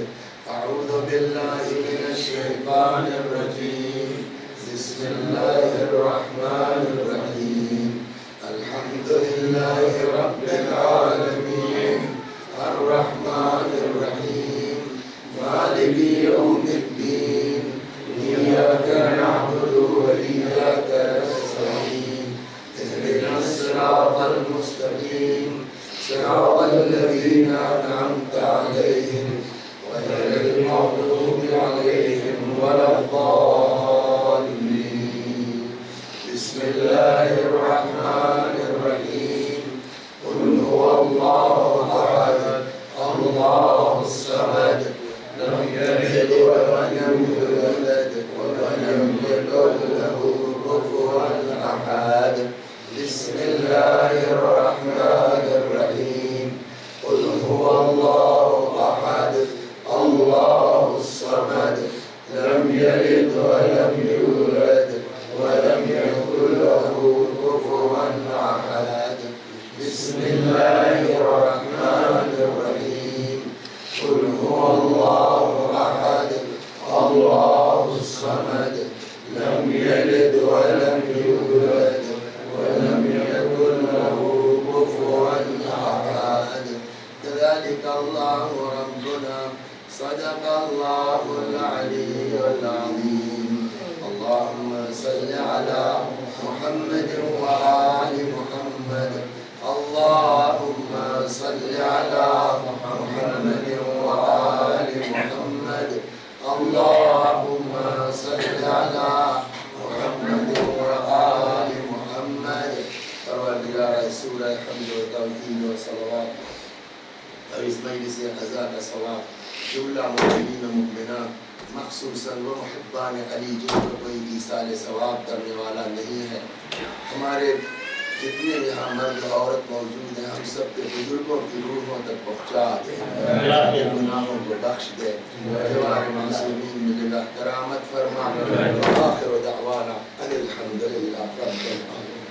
اعوذ باللہ من الشیطان الرجیم بسم اللہ الرحمن الرحیم الحمد للہ رب العالمین الرحمن الرحیم مالک یوم الدین ایاک نعبد و ایاک نستعین اهدنا الصراط المستقیم صراط الذین انعمت علیہم غیر المغضوب علیہم ولا الضالین بسم اللہ الرحمن الرحیم قل هو اللہ احد اللہ الصمد لم یلد ولم یولد ولم یکن له کفوا احد بسم اللہ الرحمن الرحیم قل هو اللہ احد اللہ الصمد لم یلد ولم الله أحد الله الصمد لم يلد ولم يولد ولم يكن له كفوا أحد كذلك الله ربنا صدق الله العلي العظيم اللهم صل على محمد وآل محمد اللهم صل على محمد وآل محمد اللهم صل على محمد وآل محمد پروردگار سورہ حمد و توحید و صلوات اور اس مجلس ازا کا ثواب جملہ مومنین و مؤمنات مخصوصاً وہ محبان علی جن کو کوئی ایصال ثواب کرنے والا نہیں ہے ہمارے جتنے یہاں مرد عورت موجود ہیں ہم سب کے بزرگوں کی روحوں تک پہنچا دے گناہوں کو بخش دے جوار معصومین میں جگہ کرامت فرما آخر دعوانا ان الحمدللہ رب العالمین